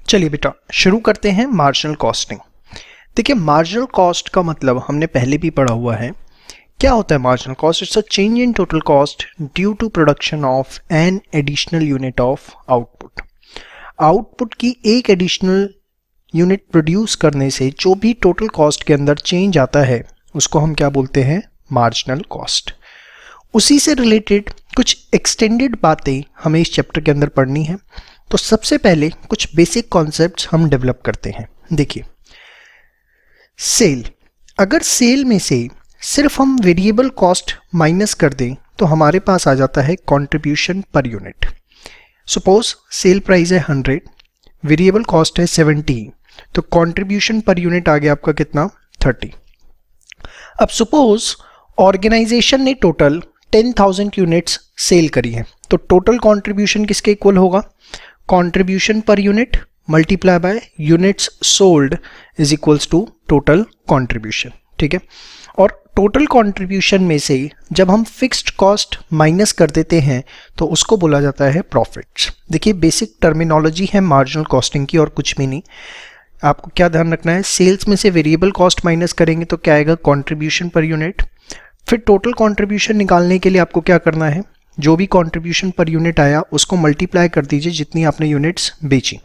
चलिए बेटा शुरू करते हैं मार्जिनल कॉस्टिंग। देखिए मार्जिनल कॉस्ट का मतलब हमने पहले भी पढ़ा हुआ है। क्या होता है marginal cost? It's a change in total cost due to production of an additional unit of output. Output की एक एडिशनल यूनिट प्रोड्यूस करने से जो भी टोटल कॉस्ट के अंदर चेंज आता है उसको हम क्या बोलते हैं? Marginal cost. उसी से रिलेटेड कुछ एक्सटेंडेड बातें हमें इस चैप्टर के अंदर पढ़नी है। तो सबसे पहले कुछ बेसिक कॉन्सेप्ट्स हम डेवलप करते हैं। देखिए सेल, अगर सेल में से सिर्फ हम वेरिएबल कॉस्ट माइनस कर दें तो हमारे पास आ जाता है contribution per unit. Suppose sale price है 100, वेरिएबल कॉस्ट है 70, तो कंट्रीब्यूशन पर यूनिट आ गया आपका कितना? 30। अब सपोज ऑर्गेनाइजेशन ने टोटल 10,000 यूनिट्स सेल करी है, तो टोटल कंट्रीब्यूशन किसके इक्वल होगा? Contribution per unit multiply by units sold is equals to total contribution. ठीक है, और टोटल कंट्रीब्यूशन में से जब हम फिक्स्ड कॉस्ट माइनस कर देते हैं तो उसको बोला जाता है प्रॉफिट्स। देखिए बेसिक टर्मिनोलॉजी है मार्जिनल कॉस्टिंग की और कुछ भी नहीं। आपको क्या ध्यान रखना है? सेल्स में से वेरिएबल कॉस्ट माइनस करेंगे तो क्या आएगा? Contribution per unit. फिर टोटल कंट्रीब्यूशन निकालने के लिए आपको क्या करना है? जो भी कंट्रीब्यूशन पर यूनिट आया उसको मल्टीप्लाई कर दीजिए जितनी आपने यूनिट्स बेची,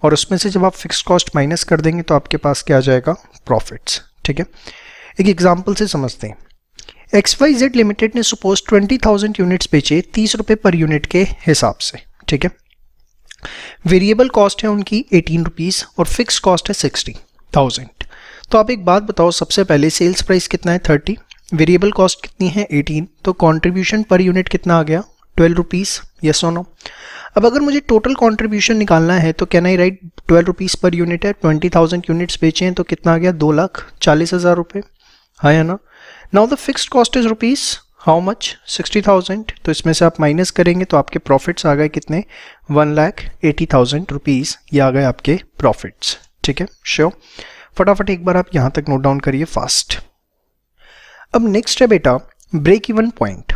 और उसमें से जब आप फिक्स्ड कॉस्ट माइनस कर देंगे तो आपके पास क्या आ जाएगा? प्रॉफिट्स। ठीक है, एक एग्जांपल से समझते हैं। XYZ लिमिटेड ने सपोज 20,000 यूनिट्स बेचे 30 रुपये पर यूनिट के हिसाब से। ठीक है, वेरिएबल कॉस्ट है उनकी 18 रुपीज़ और फिक्स कॉस्ट है 60,000। तो आप एक बात बताओ, सबसे पहले सेल्स प्राइस कितना है? 30, वेरिएबल कॉस्ट कितनी है? 18, तो कंट्रीब्यूशन पर यूनिट कितना आ गया? 12 रुपीज़। यस और नो? अब अगर मुझे टोटल कंट्रीब्यूशन निकालना है तो कैन आई राइट 12 रुपीज़ पर यूनिट है, 20,000 यूनिट्स बेचे हैं तो कितना आ गया? 2,40,000 रुपये। हाँ या ना? Now the fixed cost is rupees how much? 60,000। तो इसमें से आप माइनस करेंगे तो आपके प्रॉफिट्स आ गए कितने? 1,80,000 रुपीज़। ये आ गए आपके प्रॉफिट्स। ठीक है, श्योर? फटाफट एक बार आप यहाँ तक नोट डाउन करिए फास्ट। अब नेक्स्ट है बेटा break even point.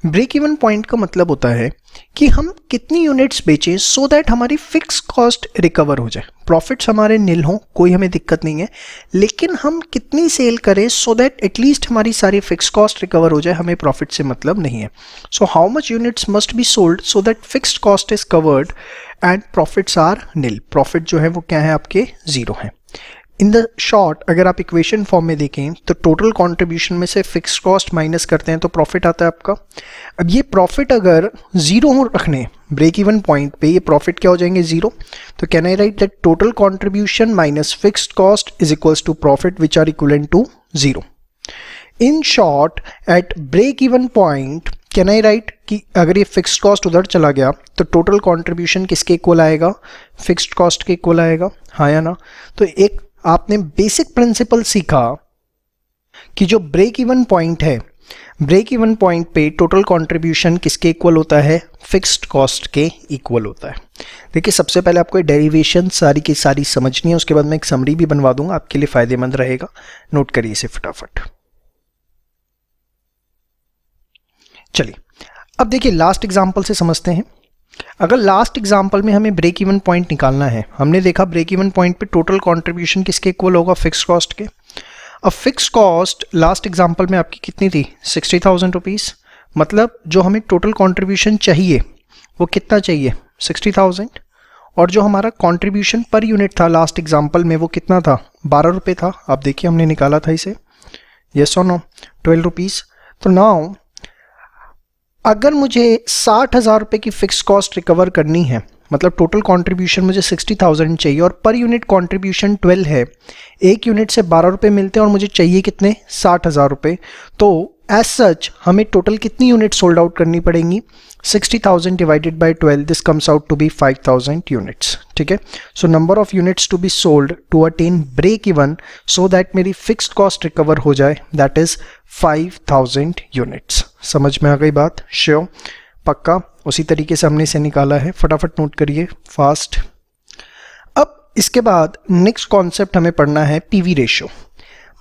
Break even point का मतलब होता है कि हम कितनी यूनिट्स बेचें सो दैट हमारी फिक्स कॉस्ट रिकवर हो जाए। प्रॉफिट्स हमारे नील हों, कोई हमें दिक्कत नहीं है, लेकिन हम कितनी सेल करें सो दैट एटलीस्ट हमारी सारी फिक्स कॉस्ट रिकवर हो जाए, हमें प्रॉफिट से मतलब नहीं है। So how much units must be sold so that fixed cost is covered and profits are nil. Profit जो है वो क्या है? आपके 0 है। इन द शॉर्ट अगर आप इक्वेशन फॉर्म में देखें तो टोटल कंट्रीब्यूशन में से फिक्स्ड कॉस्ट माइनस करते हैं तो प्रॉफिट आता है आपका। अब ये प्रॉफिट अगर 0 रखने ब्रेक इवन पॉइंट पे, ये प्रॉफिट क्या हो जाएंगे? 0। तो can I write that total contribution minus fixed cost is equals to profit which are equivalent to 0। In short at break even point can I write कि अगर ये फिक्स्ड कॉस्ट उधर चला गया तो टोटल कंट्रीब्यूशन किसके इक्वल आएगा? Fixed cost के इक्वल आएगा। हाँ या ना? तो एक आपने बेसिक प्रिंसिपल सीखा कि जो ब्रेक इवन पॉइंट है, ब्रेक इवन पॉइंट पे टोटल कंट्रीब्यूशन किसके इक्वल होता है? फिक्स्ड कॉस्ट के इक्वल होता है। देखिए सबसे पहले आपको डेरिवेशन सारी की सारी समझनी है, उसके बाद मैं एक समरी भी बनवा दूंगा, आपके लिए फायदेमंद रहेगा। नोट करिए इसे फटाफट। चलिए अब देखिए लास्ट एग्जांपल से समझते हैं। अगर लास्ट एग्जांपल में हमें ब्रेक इवन पॉइंट निकालना है, हमने देखा ब्रेक इवन पॉइंट पे टोटल कंट्रीब्यूशन किसके इक्वल होगा? फिक्स कॉस्ट के। अब फिक्स कॉस्ट लास्ट एग्जांपल में आपकी कितनी थी? 60,000 रुपीज़। मतलब जो हमें टोटल कंट्रीब्यूशन चाहिए वो कितना चाहिए? 60,000। और जो हमारा कंट्रीब्यूशन पर यूनिट था लास्ट एग्जांपल में वो कितना था? 12 रुपये था। आप देखिए हमने निकाला था इसे। यस और नो? 12 रुपीज़। तो नाउ अगर मुझे 60,000 रुपये की फिक्स कॉस्ट रिकवर करनी है, मतलब टोटल कंट्रीब्यूशन मुझे 60,000 चाहिए और पर यूनिट कंट्रीब्यूशन 12 है, एक यूनिट से 12 रुपये मिलते हैं और मुझे चाहिए कितने? 60,000 रुपये। तो एज सच हमें टोटल कितनी यूनिट सोल्ड आउट करनी पड़ेंगी? 60,000 divided by 12, this comes out to be 5,000 units. ठीक है, so number of units to be sold to attain break even so that मेरी फिक्स्ड कॉस्ट रिकवर हो जाए, दैट इज 5,000 यूनिट्स। समझ में आ गई बात? श्योर? पक्का? उसी तरीके से हमने इसे निकाला है, फटाफट नोट करिए फास्ट। अब इसके बाद नेक्स्ट कॉन्सेप्ट हमें पढ़ना है PV ratio,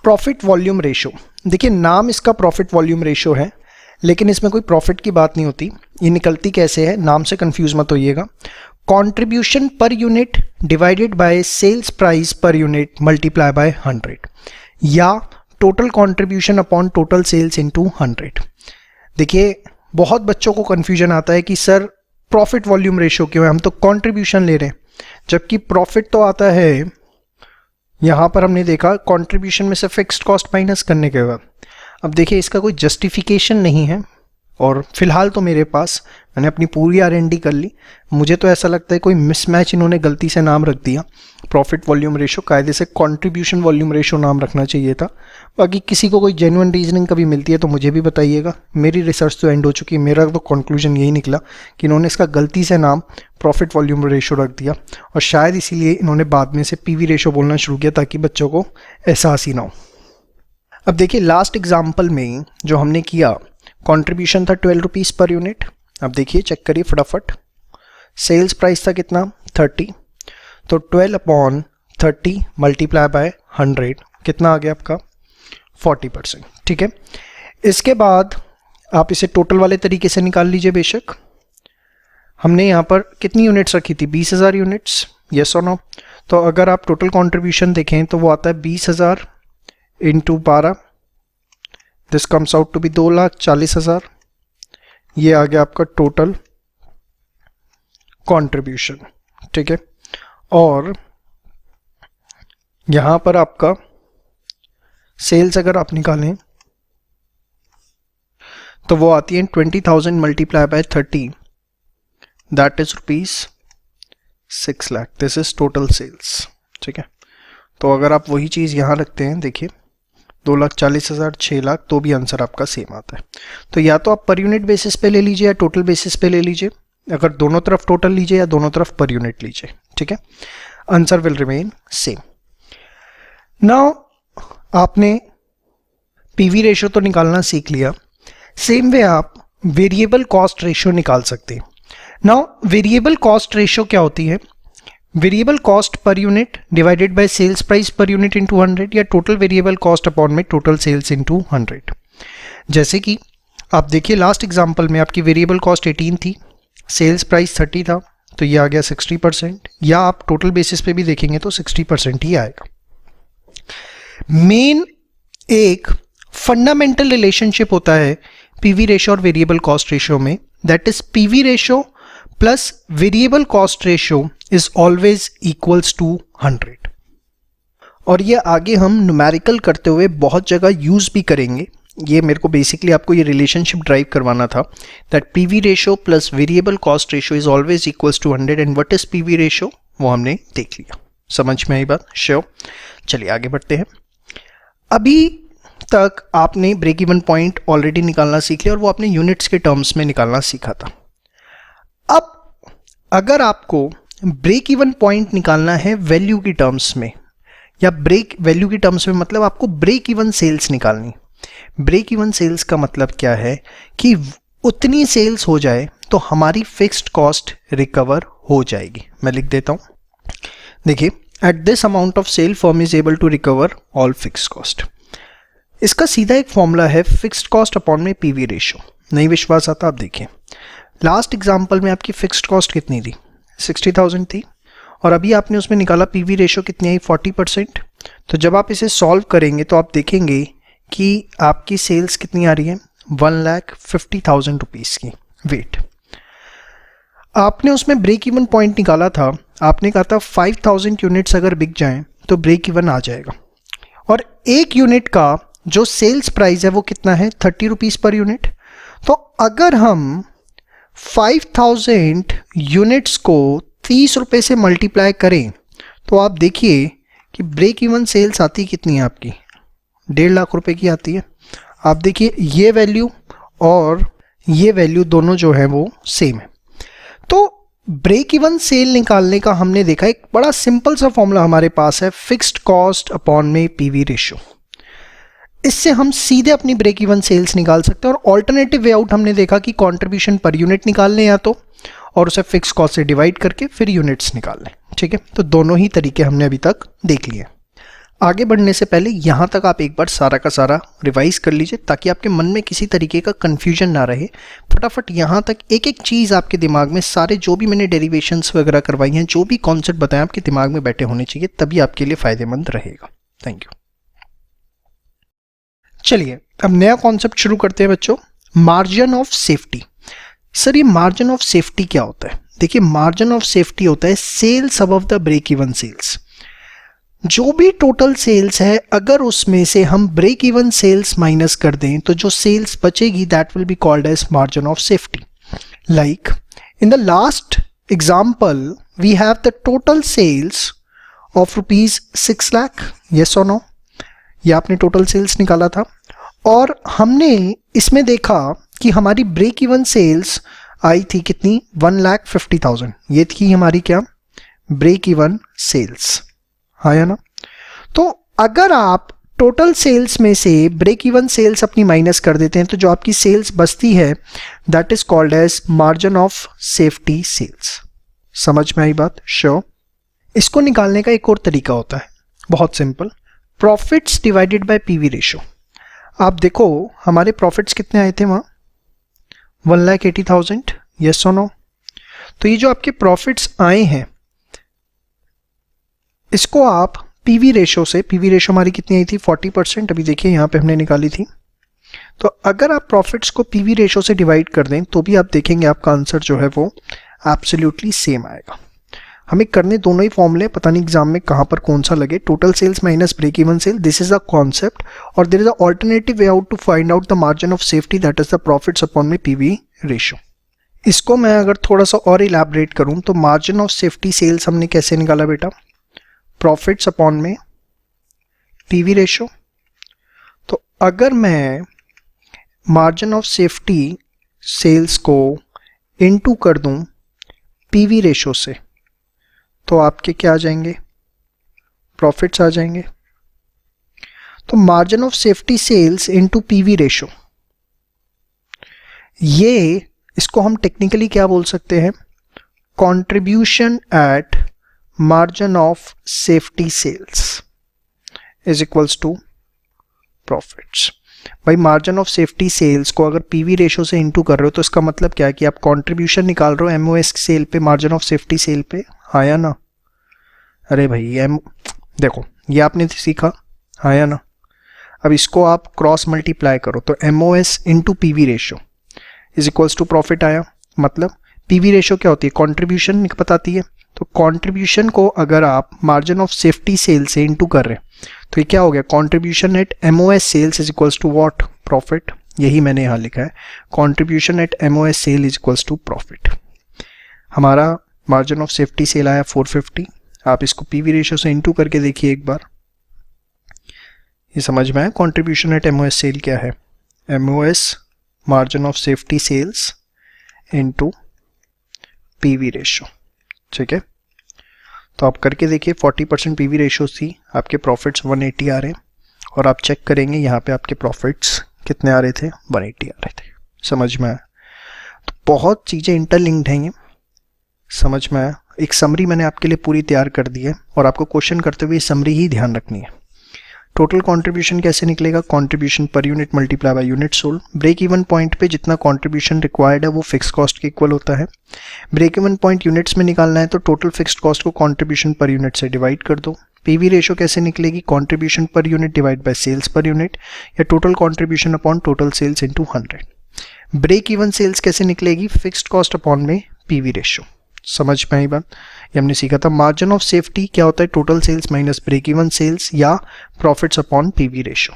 profit volume ratio. देखिए नाम इसका प्रॉफिट वॉल्यूम रेशियो है, लेकिन इसमें कोई प्रॉफिट की बात नहीं होती। ये निकलती कैसे है, नाम से कंफ्यूज मत होइएगा। Contribution per unit divided by sales price per unit multiply by 100 या total contribution upon total sales into 100। देखिए बहुत बच्चों को कंफ्यूजन आता है कि सर प्रॉफिट वॉल्यूम रेशियो क्यों है, हम तो कंट्रीब्यूशन ले रहे हैं, जबकि प्रॉफिट तो आता है यहाँ पर हमने देखा कंट्रीब्यूशन में से फिक्स्ड कॉस्ट माइनस करने के बाद। अब देखिए इसका कोई जस्टिफिकेशन नहीं है और फिलहाल तो मेरे पास, मैंने अपनी पूरी R&D कर ली, मुझे तो ऐसा लगता है कोई मिसमैच इन्होंने गलती से नाम रख दिया। प्रॉफिट वॉल्यूम रेशो कायदे से कंट्रीब्यूशन वॉल्यूम रेशो नाम रखना चाहिए था। बाकी किसी को कोई जेन्युइन रीजनिंग कभी मिलती है तो मुझे भी बताइएगा। मेरी रिसर्च तो एंड हो चुकी है, मेरा तो कंक्लूजन यही निकला कि इन्होंने इसका गलती से नाम प्रॉफिट वॉल्यूम रेशो रख दिया और शायद इसीलिए इन्होंने बाद में से PV रेशो बोलना शुरू किया ताकि बच्चों को एहसास ही ना हो। अब देखिए लास्ट एग्जाम्पल में जो हमने किया कंट्रीब्यूशन था 12 रुपीज़ पर यूनिट। अब देखिए चेक करिए फटाफट, सेल्स प्राइस था कितना 30, तो 12 अपॉन 30 मल्टीप्लाई बाय 100 कितना आ गया आपका 40%। ठीक है, इसके बाद आप इसे टोटल वाले तरीके से निकाल लीजिए। बेशक हमने यहाँ पर कितनी यूनिट्स रखी थी 20,000 यूनिट्स, यस और नो। तो अगर आप टोटल कंट्रीब्यूशन देखें तो वो आता है 20,000 into 12, this comes out to be 2,40,000। ये आ गया आपका टोटल कंट्रीब्यूशन। ठीक है, और यहां पर आपका सेल्स अगर आप निकालें तो वो आती है 20,000 multiply by 30, that is ₹6 lakh. This is total sales. ठीक है, तो अगर आप वही चीज़ यहाँ रखते हैं, देखिए 2,40,000 6 लाख, तो भी आंसर आपका सेम आता है। तो या तो आप पर यूनिट बेसिस पे ले लीजिए या टोटल बेसिस पे ले लीजिए। अगर दोनों तरफ टोटल लीजिए या दोनों तरफ पर यूनिट लीजिए, ठीक है, answer will remain same. Now आपने PV रेशो तो निकालना सीख लिया, सेम वे आप वेरिएबल कॉस्ट रेशो निकाल सकते हैं। नाउ वेरिएबल कॉस्ट रेशो क्या होती है? Variable cost per unit divided by sales price per unit into 100 या टोटल वेरिएबल कॉस्ट अपॉन में टोटल सेल्स इंटू 100। जैसे कि आप देखिए लास्ट एग्जांपल में आपकी वेरिएबल कॉस्ट 18 थी, सेल्स प्राइस 30 था, तो ये आ गया 60%, या आप टोटल बेसिस पे भी देखेंगे तो 60% ही आएगा। मेन एक फंडामेंटल रिलेशनशिप होता है PV रेशो और वेरिएबल कॉस्ट रेशो में, that is PV ratio plus variable cost ratio is always equals to 100। और ये आगे हम न्यूमेरिकल करते हुए बहुत जगह यूज भी करेंगे। ये मेरे को बेसिकली आपको ये रिलेशनशिप ड्राइव करवाना था, that PV ratio plus variable cost ratio is always equals to 100 and what is PV ratio वो हमने देख लिया। समझ में आई बात? श्योर। चलिए आगे बढ़ते हैं। अभी तक आपने ब्रेक इवन पॉइंट ऑलरेडी निकालना सीख लिया और वो आपने यूनिट्स के टर्म्स में निकालना सीखा था। अब अगर आपको ब्रेक इवन पॉइंट निकालना है वैल्यू की टर्म्स में, या ब्रेक वैल्यू की टर्म्स में मतलब आपको ब्रेक इवन सेल्स निकालनी। ब्रेक इवन सेल्स का मतलब क्या है कि उतनी सेल्स हो जाए तो हमारी फिक्स्ड कॉस्ट रिकवर हो जाएगी। मैं लिख देता हूं, देखिए at this amount of sale firm is able to recover all fixed cost. इसका सीधा एक फॉर्मूला है फिक्स्ड कॉस्ट अपॉन में PV रेशो। नहीं विश्वास आता आप देखिए, लास्ट एग्जांपल में आपकी फिक्स्ड कॉस्ट कितनी थी 60,000 थी और अभी आपने उसमें निकाला PV रेशो कितनी आई 40%। तो जब आप इसे सॉल्व करेंगे तो आप देखेंगे कि आपकी सेल्स कितनी आ रही है 1,50,000 रुपीज़ की। वेट, आपने उसमें ब्रेक इवन पॉइंट निकाला था, आपने कहा था 5,000 यूनिट्स अगर बिक जाएं तो ब्रेक इवन आ जाएगा, और एक यूनिट का जो सेल्स प्राइस है वो कितना है 30 रुपीज़ पर यूनिट। तो अगर हम 5,000 यूनिट्स को 30 रुपये से मल्टीप्लाई करें तो आप देखिए कि ब्रेक इवन सेल्स आती कितनी है आपकी 1.5 लाख रुपए की आती है। आप देखिए ये वैल्यू और ये वैल्यू दोनों जो है वो सेम है। तो ब्रेक इवन सेल निकालने का हमने देखा एक बड़ा सिंपल सा फॉर्मूला हमारे पास है, फिक्स्ड कॉस्ट अपॉन में PV रेशो। इससे हम सीधे अपनी ब्रेक इवन सेल्स निकाल सकते हैं। और ऑल्टरनेटिव वे आउट हमने देखा कि कंट्रीब्यूशन पर यूनिट निकाल लें या तो, और उसे फिक्स कॉस्ट से डिवाइड करके फिर यूनिट्स निकाल लें। ठीक है, तो दोनों ही तरीके हमने अभी तक देख लिए। आगे बढ़ने से पहले यहाँ तक आप एक बार सारा का सारा रिवाइज कर लीजिए ताकि आपके मन में किसी तरीके का कन्फ्यूजन ना रहे। फटाफट यहाँ तक एक एक चीज़ आपके दिमाग में, सारे जो भी मैंने डेरिवेशंस वगैरह करवाई हैं, जो भी कॉन्सेप्ट बताए आपके दिमाग में बैठे होने चाहिए, तभी आपके लिए फ़ायदेमंद रहेगा। Thank you. चलिए अब नया कॉन्सेप्ट शुरू करते हैं बच्चों, मार्जिन ऑफ सेफ्टी। सर ये मार्जिन ऑफ सेफ्टी क्या होता है? देखिए मार्जिन ऑफ सेफ्टी होता है sales above the break even sales. जो भी टोटल सेल्स है अगर उसमें से हम ब्रेक इवन सेल्स माइनस कर दें तो जो सेल्स बचेगी that will be called as margin of safety. Like in the last example we have the total sales of ₹6 lakh, yes और नो? ये आपने टोटल सेल्स निकाला था और हमने इसमें देखा कि हमारी ब्रेक इवन सेल्स आई थी कितनी, 1,50,000। ये थी हमारी क्या, ब्रेक इवन सेल्स, आया ना? तो अगर आप टोटल सेल्स में से ब्रेक इवन सेल्स अपनी माइनस कर देते हैं तो जो आपकी सेल्स बचती है that is called as margin of safety sales. समझ में आई बात? श्योर। इसको निकालने का एक और तरीका होता है, बहुत simple, profits divided by PV ratio. आप देखो हमारे प्रॉफिट्स कितने आए थे वहां, 1,80,000, यस और नो? तो ये जो आपके प्रॉफिट्स आए हैं इसको आप पीवी रेशो से, पीवी रेशो हमारी कितनी आई थी, 40%। अभी देखिए यहाँ पे हमने निकाली थी। तो अगर आप प्रॉफिट्स को पीवी रेशो से डिवाइड कर दें तो भी आप देखेंगे आपका आंसर जो है वो एब्सोल्युटली सेम आएगा। हमें करने दोनों ही फॉर्मूले, पता नहीं एग्जाम में कहाँ पर कौन सा लगे, total sales minus break even sale, this is the concept, और there is a alternative way out to find out the margin of safety that is the profits upon में पीवी रेशो। इसको मैं अगर थोड़ा सा और इलैबोरेट करूं तो मार्जिन ऑफ सेफ्टी सेल्स हमने कैसे निकाला बेटा, प्रॉफिट्स अपॉन में पीवी रेशो। तो अगर मैं मार्जिन ऑफ सेफ्टी सेल्स को इनटू कर दूं पीवी रेशो से तो आपके क्या आ जाएंगे, प्रॉफिट्स आ जाएंगे। तो margin of safety sales into PV ratio, ये इसको हम टेक्निकली क्या बोल सकते हैं, contribution at margin of safety sales is equals to profits. भाई मार्जिन ऑफ सेफ्टी सेल्स को अगर पीवी रेशो से इनटू कर रहे हो तो इसका मतलब क्या है कि आप कंट्रीब्यूशन निकाल रहे हो एमओएस सेल पे, मार्जिन ऑफ सेफ्टी सेल पे, आया ना? अरे भाई देखो ये आपने सीखा, आया ना? अब इसको आप क्रॉस मल्टीप्लाई करो तो MOS into PV ratio is equals to profit आया। मतलब पीवी रेशो क्या होती है, कंट्रीब्यूशन बताती है। तो कंट्रीब्यूशन को अगर आप मार्जिन ऑफ सेफ्टी सेल से इनटू कर रहे हैं तो ये क्या हो गया, contribution at MOS sales is equals to what, profit. यही मैंने यहाँ लिखा है, contribution at MOS sale is equals to profit. हमारा मार्जिन ऑफ सेफ्टी सेल आया 450। आप इसको पीवी रेशो से इनटू करके देखिए एक बार, ये समझ में आया कंट्रीब्यूशन एट एमओएस सेल क्या है, MOS margin of safety sales into PV ratio. ठीक है, तो आप करके देखिए 40% पीवी रेशो थी, आपके प्रॉफिट्स 180 आ रहे हैं और आप चेक करेंगे यहाँ पे आपके प्रॉफिट्स कितने आ रहे थे, 180 आ रहे थे। समझ में आया? तो बहुत चीज़ें इंटरलिंक्ड हैं ये, समझ में आया? एक समरी मैंने आपके लिए पूरी तैयार कर दी है और आपको क्वेश्चन करते हुए समरी ही ध्यान रखनी है। टोटल कंट्रीब्यूशन कैसे निकलेगा, contribution per unit multiply by unit sold. Break even point पे जितना कंट्रीब्यूशन रिक्वायर्ड है वो फिक्स कॉस्ट के इक्वल होता है। ब्रेक इवन पॉइंट यूनिट्स में निकालना है तो टोटल फिक्स्ड कॉस्ट को कंट्रीब्यूशन पर यूनिट से डिवाइड कर दो। पीवी रेशो कैसे निकलेगी, contribution per unit divide by sales per unit, या total contribution upon total sales into 100। Break even sales कैसे निकलेगी, फिक्स्ड कॉस्ट अपॉन में पीवी रेशो। समझ में आई बात? ये हमने सीखा था। मार्जिन ऑफ सेफ्टी क्या होता है, total sales minus break even sales या प्रॉफिट्स अपॉन पीवी रेशो।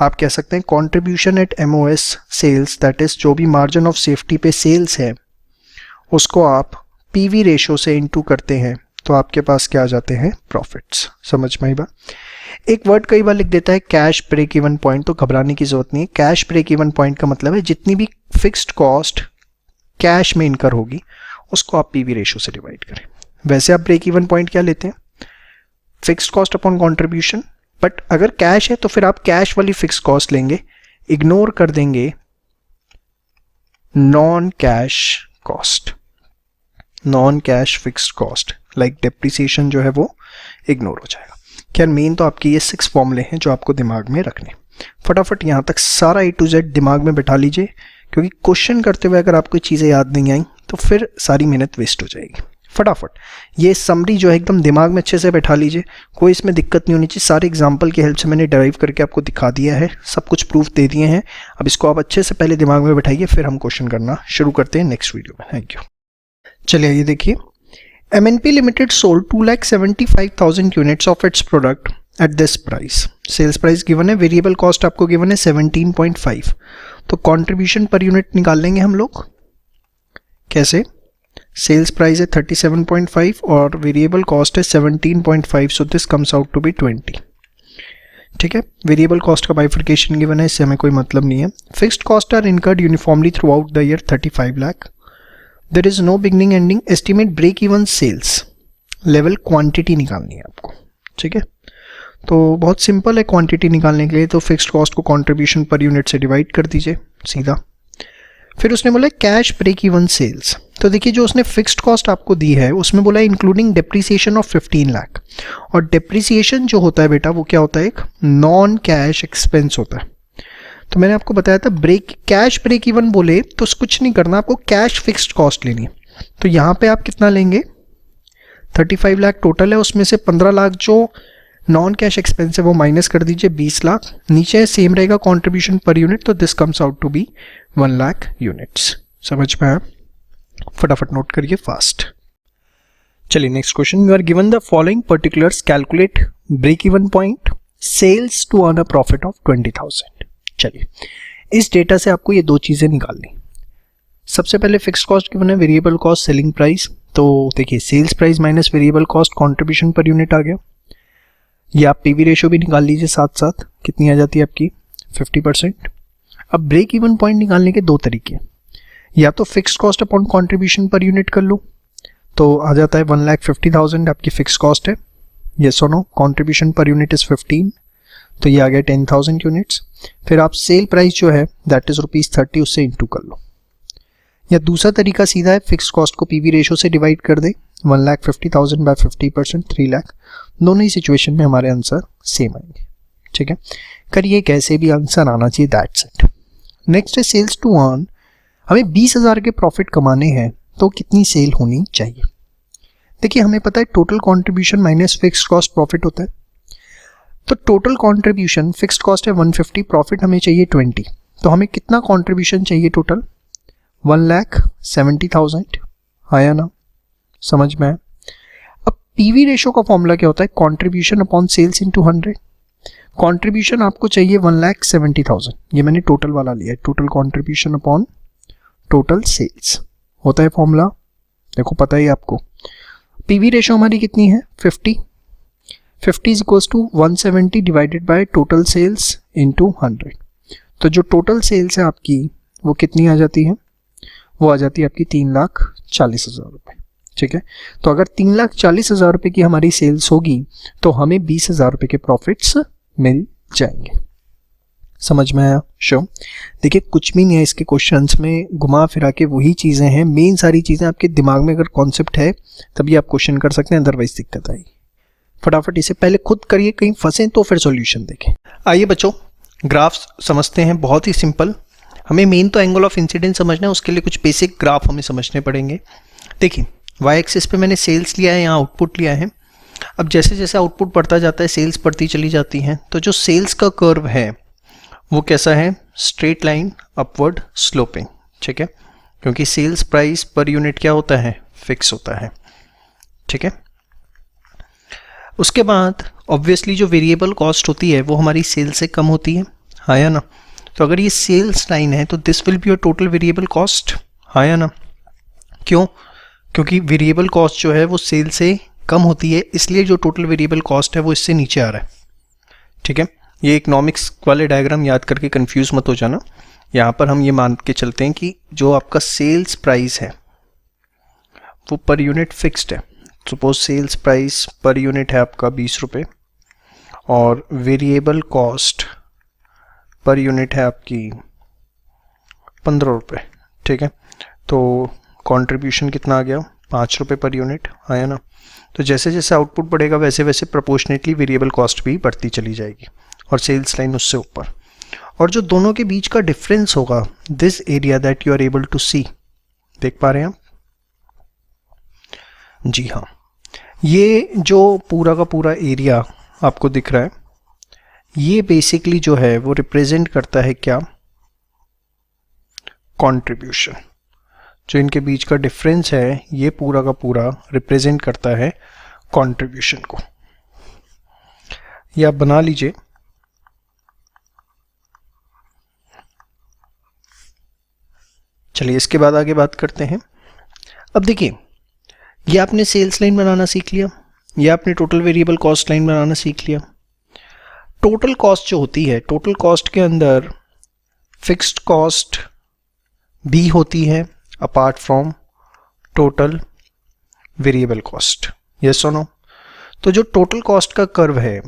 आप कह सकते हैं contribution at MOS sales, that is जो भी मार्जिन ऑफ सेफ्टी पे सेल्स है उसको आप पीवी रेशो से इनटू करते हैं तो आपके पास क्या आ जाते हैं, प्रॉफिट्स। समझ में आई बात? एक वर्ड कई बार लिख देता है कैश ब्रेक इवन पॉइंट, तो घबराने की जरूरत नहीं है। कैश ब्रेक इवन पॉइंट का मतलब है जितनी भी फिक्स्ड कॉस्ट कैश में इनकर होगी उसको आप पीवी रेशो से डिवाइड करें। वैसे आप ब्रेक इवन पॉइंट क्या लेते हैं, fixed cost upon contribution, but अगर कैश है तो फिर आप कैश वाली फिक्स्ड कॉस्ट लेंगे, इग्नोर कर देंगे non cash cost, non cash fixed cost like depreciation जो है वो इग्नोर हो जाएगा। खैर मेन तो आपके ये 6 फॉर्मूले हैं जो आपको दिमाग में रखने। फटाफट यहाँ तक सारा A to Z दिमाग में बैठा लीजिए, क्योंकि क्वेश्चन करते हुए अगर आपको चीज़ें याद नहीं आई तो फिर सारी मेहनत वेस्ट हो जाएगी। फटाफट ये समरी जो है एकदम दिमाग में अच्छे से बैठा लीजिए, कोई इसमें दिक्कत नहीं होनी चाहिए। सारे एग्जाम्पल की हेल्प से मैंने डराइव करके आपको दिखा दिया है, सब कुछ प्रूफ दे दिए हैं। अब इसको आप अच्छे से पहले दिमाग में बैठाइए, फिर हम क्वेश्चन करना शुरू करते हैं नेक्स्ट वीडियो में। Thank you. चलिए ये देखिए, MNP Limited sold 2,75,000 units of its product at this price. Sales price given है, वेरिएबल कॉस्ट आपको गिवन है 17.5। तो कंट्रीब्यूशन पर यूनिट निकाल लेंगे हम लोग। कैसे? सेल्स प्राइस है 37.5 और वेरिएबल कॉस्ट है 17.5, so this comes out to be 20। ठीक है, वेरिएबल कॉस्ट का बाइफर्केशन गिवन है, इससे हमें कोई मतलब नहीं है। Fixed cost are incurred uniformly throughout the year 35 lakh. There is no beginning ending. Estimate break even sales level quantity निकालनी है आपको। ठीक है, तो बहुत सिंपल है क्वांटिटी निकालने के लिए, तो फिक्स्ड कॉस्ट को कंट्रीब्यूशन पर यूनिट से डिवाइड कर दीजिए सीधा। फिर उसने बोला कैश ब्रेक इवन सेल्स। तो देखिए जो उसने फिक्स्ड कॉस्ट आपको दी है उसमें बोला इंक्लूडिंग डेप्रिसिएशन ऑफ 15 लाख। और डेप्रिसिएशन जो होता है बेटा वो क्या होता है, एक नॉन कैश एक्सपेंस होता है। तो मैंने आपको बताया था कैश ब्रेक इवन बोले तो कुछ नहीं करना, आपको कैश फिक्स्ड कॉस्ट लेनी है। तो यहाँ पे आप कितना लेंगे, 35 लाख टोटल है, उसमें से 15 लाख जो नॉन कैश एक्सपेंस है वो माइनस कर दीजिए, 20 लाख। नीचे सेम रहेगा कंट्रीब्यूशन पर यूनिट, तो this comes out to be 1 lakh units. समझ में आया? फटाफट नोट करिए फास्ट। चलिए next question, you are given the following particulars, calculate break even point, sales to earn a profit of 20,000। चलिए इस डेटा से आपको ये दो चीजें निकालनी। सबसे पहले फिक्स्ड कॉस्ट गिवन है, वेरिएबल कॉस्ट, सेलिंग प्राइस। तो देखिए sales price minus variable cost contribution per unit आ गया। ये आप पीवी रेशो भी निकाल लीजिए साथ साथ, कितनी आ जाती है आपकी 50%। अब ब्रेक इवन पॉइंट निकालने के दो तरीके, या तो fixed cost upon contribution per unit कर लो, तो आ जाता है 1,50,000 आपकी फिक्स्ड कॉस्ट है। यस और no, contribution per unit is 15, तो ये आ गया 10,000 यूनिट्स। फिर आप सेल प्राइस जो है दैट इज ₹30, उससे इंटू कर लो। या दूसरा तरीका सीधा है, फिक्स्ड कॉस्ट को पीवी रेशो से डिवाइड कर दे, 1,50,000 बाय 50%, 3 लाख। दोनों ही सिचुएशन में हमारे आंसर सेम आएंगे। ठीक है, करिए कैसे भी आंसर आना चाहिए, दैट्स इट। नेक्स्ट है सेल्स टू अर्न। हमें 20,000 के प्रॉफिट कमाने हैं तो कितनी सेल होनी चाहिए। देखिए हमें पता है total contribution minus fixed cost profit होता है। तो टोटल कंट्रीब्यूशन, फिक्स्ड कॉस्ट है 150, प्रॉफिट हमें चाहिए 20, तो हमें कितना कंट्रीब्यूशन चाहिए टोटल, 1,70,000। आया ना समझ में? अब पीवी रेशो का फॉर्मूला क्या होता है, contribution upon sales into 100। Contribution आपको चाहिए 1,70,000, ये मैंने टोटल वाला लिया है, total contribution upon total sales होता है फॉर्मूला, देखो पता ही आपको। पीवी रेशो हमारी कितनी है, 50 is equals to 170 divided by total sales into 100। तो जो टोटल सेल्स है आपकी वो कितनी आ जाती है, वो आ जाती है आपकी 3,40,000 रुपये। ठीक है, तो अगर 3,40,000 रुपये की हमारी सेल्स होगी तो हमें 20,000 रुपये के प्रॉफिट्स मिल जाएंगे। समझ में आया? श्योर। देखिए कुछ भी नहीं है इसके क्वेश्चंस में, घुमा फिरा के वही चीज़ें हैं, मेन सारी चीज़ें आपके दिमाग में अगर कॉन्सेप्ट है तभी आप क्वेश्चन कर सकते हैं, अदरवाइज दिक्कत आएगी। फटाफट इसे पहले खुद करिए, कहीं फंसे तो फिर सॉल्यूशन देखें। आइए बच्चों ग्राफ्स समझते हैं, बहुत ही सिंपल। हमें मेन तो एंगल ऑफ इंसिडेंस समझना है, उसके लिए कुछ बेसिक ग्राफ हमें समझने पड़ेंगे। देखिए वाई एक्सिस पे मैंने सेल्स लिया है, यहाँ आउटपुट लिया है। अब जैसे जैसे आउटपुट बढ़ता जाता है सेल्स बढ़ती चली जाती हैं, तो जो सेल्स का कर्व है वो कैसा है, स्ट्रेट लाइन अपवर्ड स्लोपिंग। ठीक है, क्योंकि सेल्स प्राइस पर यूनिट क्या होता है, फिक्स होता है। ठीक है, उसके बाद ऑब्वियसली जो वेरिएबल कॉस्ट होती है वो हमारी सेल्स से कम होती है, हाँ या ना। तो अगर ये सेल्स लाइन है तो this will be your total variable cost, हाँ या ना। क्यों? क्योंकि वेरिएबल कॉस्ट जो है वो सेल से कम होती है, इसलिए जो टोटल वेरिएबल कॉस्ट है वो इससे नीचे आ रहा है। ठीक है, ये इकोनॉमिक्स वाले डायग्राम याद करके कंफ्यूज मत हो जाना। यहाँ पर हम ये मान के चलते हैं कि जो आपका सेल्स प्राइस है वो पर यूनिट फिक्स्ड है। Suppose sales price per unit है आपका 20 रुपये और वेरिएबल कॉस्ट पर यूनिट है आपकी 15 रुपये। ठीक है, तो कंट्रीब्यूशन कितना आ गया, ₹5 पर यूनिट, है ना। तो जैसे जैसे आउटपुट बढ़ेगा वैसे वैसे प्रोपोर्शनेटली वेरिएबल कॉस्ट भी बढ़ती चली जाएगी और सेल्स लाइन उससे ऊपर। और जो दोनों के बीच का डिफरेंस होगा, this area that you are able to see, देख पा रहे हैं आप? जी हाँ, ये जो पूरा का पूरा एरिया आपको दिख रहा है, ये बेसिकली जो है वो रिप्रेजेंट करता है क्या? कंट्रीब्यूशन। जो इनके बीच का डिफरेंस है ये पूरा का पूरा रिप्रेजेंट करता है कंट्रीब्यूशन को। ये आप बना लीजिए। चलिए इसके बाद आगे बात करते हैं। अब देखिए, ये आपने सेल्स लाइन बनाना सीख लिया, ये आपने टोटल वेरिएबल कॉस्ट लाइन बनाना सीख लिया। टोटल कॉस्ट जो होती है, टोटल कॉस्ट के अंदर फिक्स्ड कॉस्ट भी होती है apart from total variable cost, yes और नो? तो जो टोटल कॉस्ट का कर्व है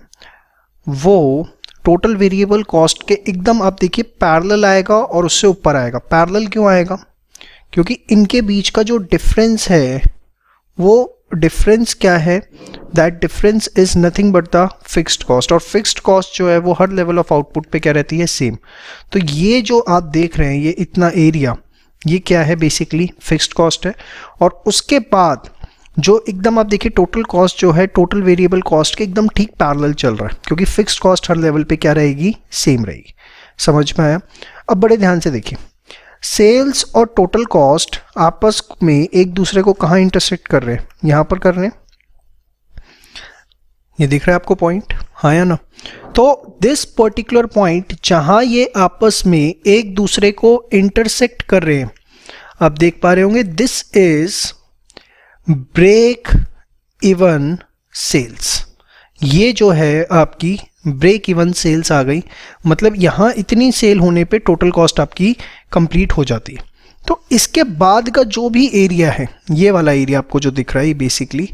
वो टोटल वेरिएबल कॉस्ट के एकदम आप देखिए पैरेलल आएगा और उससे ऊपर आएगा। पैरेलल क्यों आएगा? क्योंकि इनके बीच का जो डिफरेंस है वो डिफरेंस क्या है? That difference is nothing but the fixed cost. और फिक्स्ड कॉस्ट जो है वो हर लेवल ऑफ आउटपुट पे क्या रहती है? सेम। तो ये जो आप देख रहे हैं, ये इतना एरिया, ये क्या है? बेसिकली फिक्स्ड कॉस्ट है। और उसके बाद जो एकदम आप देखिए टोटल कॉस्ट जो है टोटल वेरिएबल कॉस्ट के एकदम ठीक पैरेलल चल रहा है, क्योंकि फिक्स्ड कॉस्ट हर लेवल पे क्या रहेगी? सेम रहेगी। समझ में आया? अब बड़े ध्यान से देखिए, सेल्स और टोटल कॉस्ट आपस में एक दूसरे को कहाँ इंटरसेक्ट कर रहे हैं? यहाँ पर कर रहे हैं। ये दिख रहा है आपको पॉइंट, हाँ या ना? तो दिस पर्टिकुलर पॉइंट जहां ये आपस में एक दूसरे को इंटरसेक्ट कर रहे हैं, आप देख पा रहे होंगे, this is break even sales. ये जो है आपकी ब्रेक इवन सेल्स आ गई, मतलब यहां इतनी सेल होने पे टोटल कॉस्ट आपकी कंप्लीट हो जाती है। तो इसके बाद का जो भी एरिया है, ये वाला एरिया आपको जो दिख रहा है, बेसिकली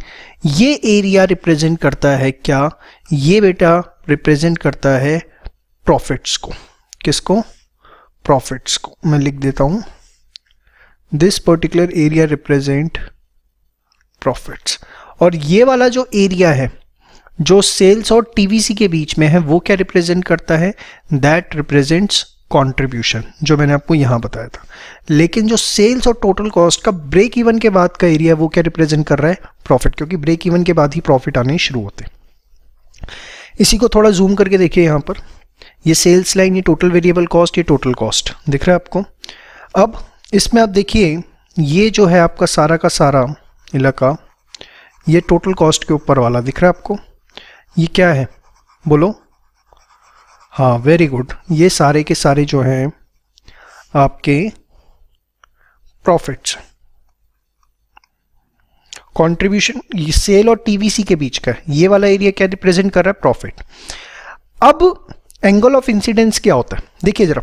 ये एरिया रिप्रेजेंट करता है क्या? ये बेटा रिप्रेजेंट करता है प्रॉफिट्स को। किसको? प्रॉफिट्स को। मैं लिख देता हूं, this particular area represent profits. और ये वाला जो एरिया है जो सेल्स और टीवीसी के बीच में है, वो क्या रिप्रेजेंट करता है? दैट रिप्रेजेंट्स कंट्रीब्यूशन, जो मैंने आपको यहां बताया था। लेकिन जो सेल्स और टोटल कॉस्ट का ब्रेक इवन के बाद का एरिया, वो क्या रिप्रेजेंट कर रहा है? प्रॉफिट, क्योंकि ब्रेक इवन के बाद ही प्रॉफिट आने शुरू होते हैं। इसी को थोड़ा जूम करके देखिए, यहां पर ये सेल्स लाइन, ये टोटल वेरिएबल कॉस्ट, ये टोटल कॉस्ट दिख रहा है आपको। अब इसमें आप देखिए, ये जो है आपका सारा का सारा इलाका, ये टोटल कॉस्ट के ऊपर वाला दिख रहा है आपको। ये क्या है बोलो? हाँ, वेरी गुड। ये सारे के सारे जो हैं आपके प्रॉफिट्स। कंट्रीब्यूशन ये सेल और टीवीसी के बीच का, ये वाला एरिया क्या रिप्रेजेंट कर रहा है? प्रॉफिट। अब एंगल ऑफ इंसिडेंस क्या होता है? देखिए जरा,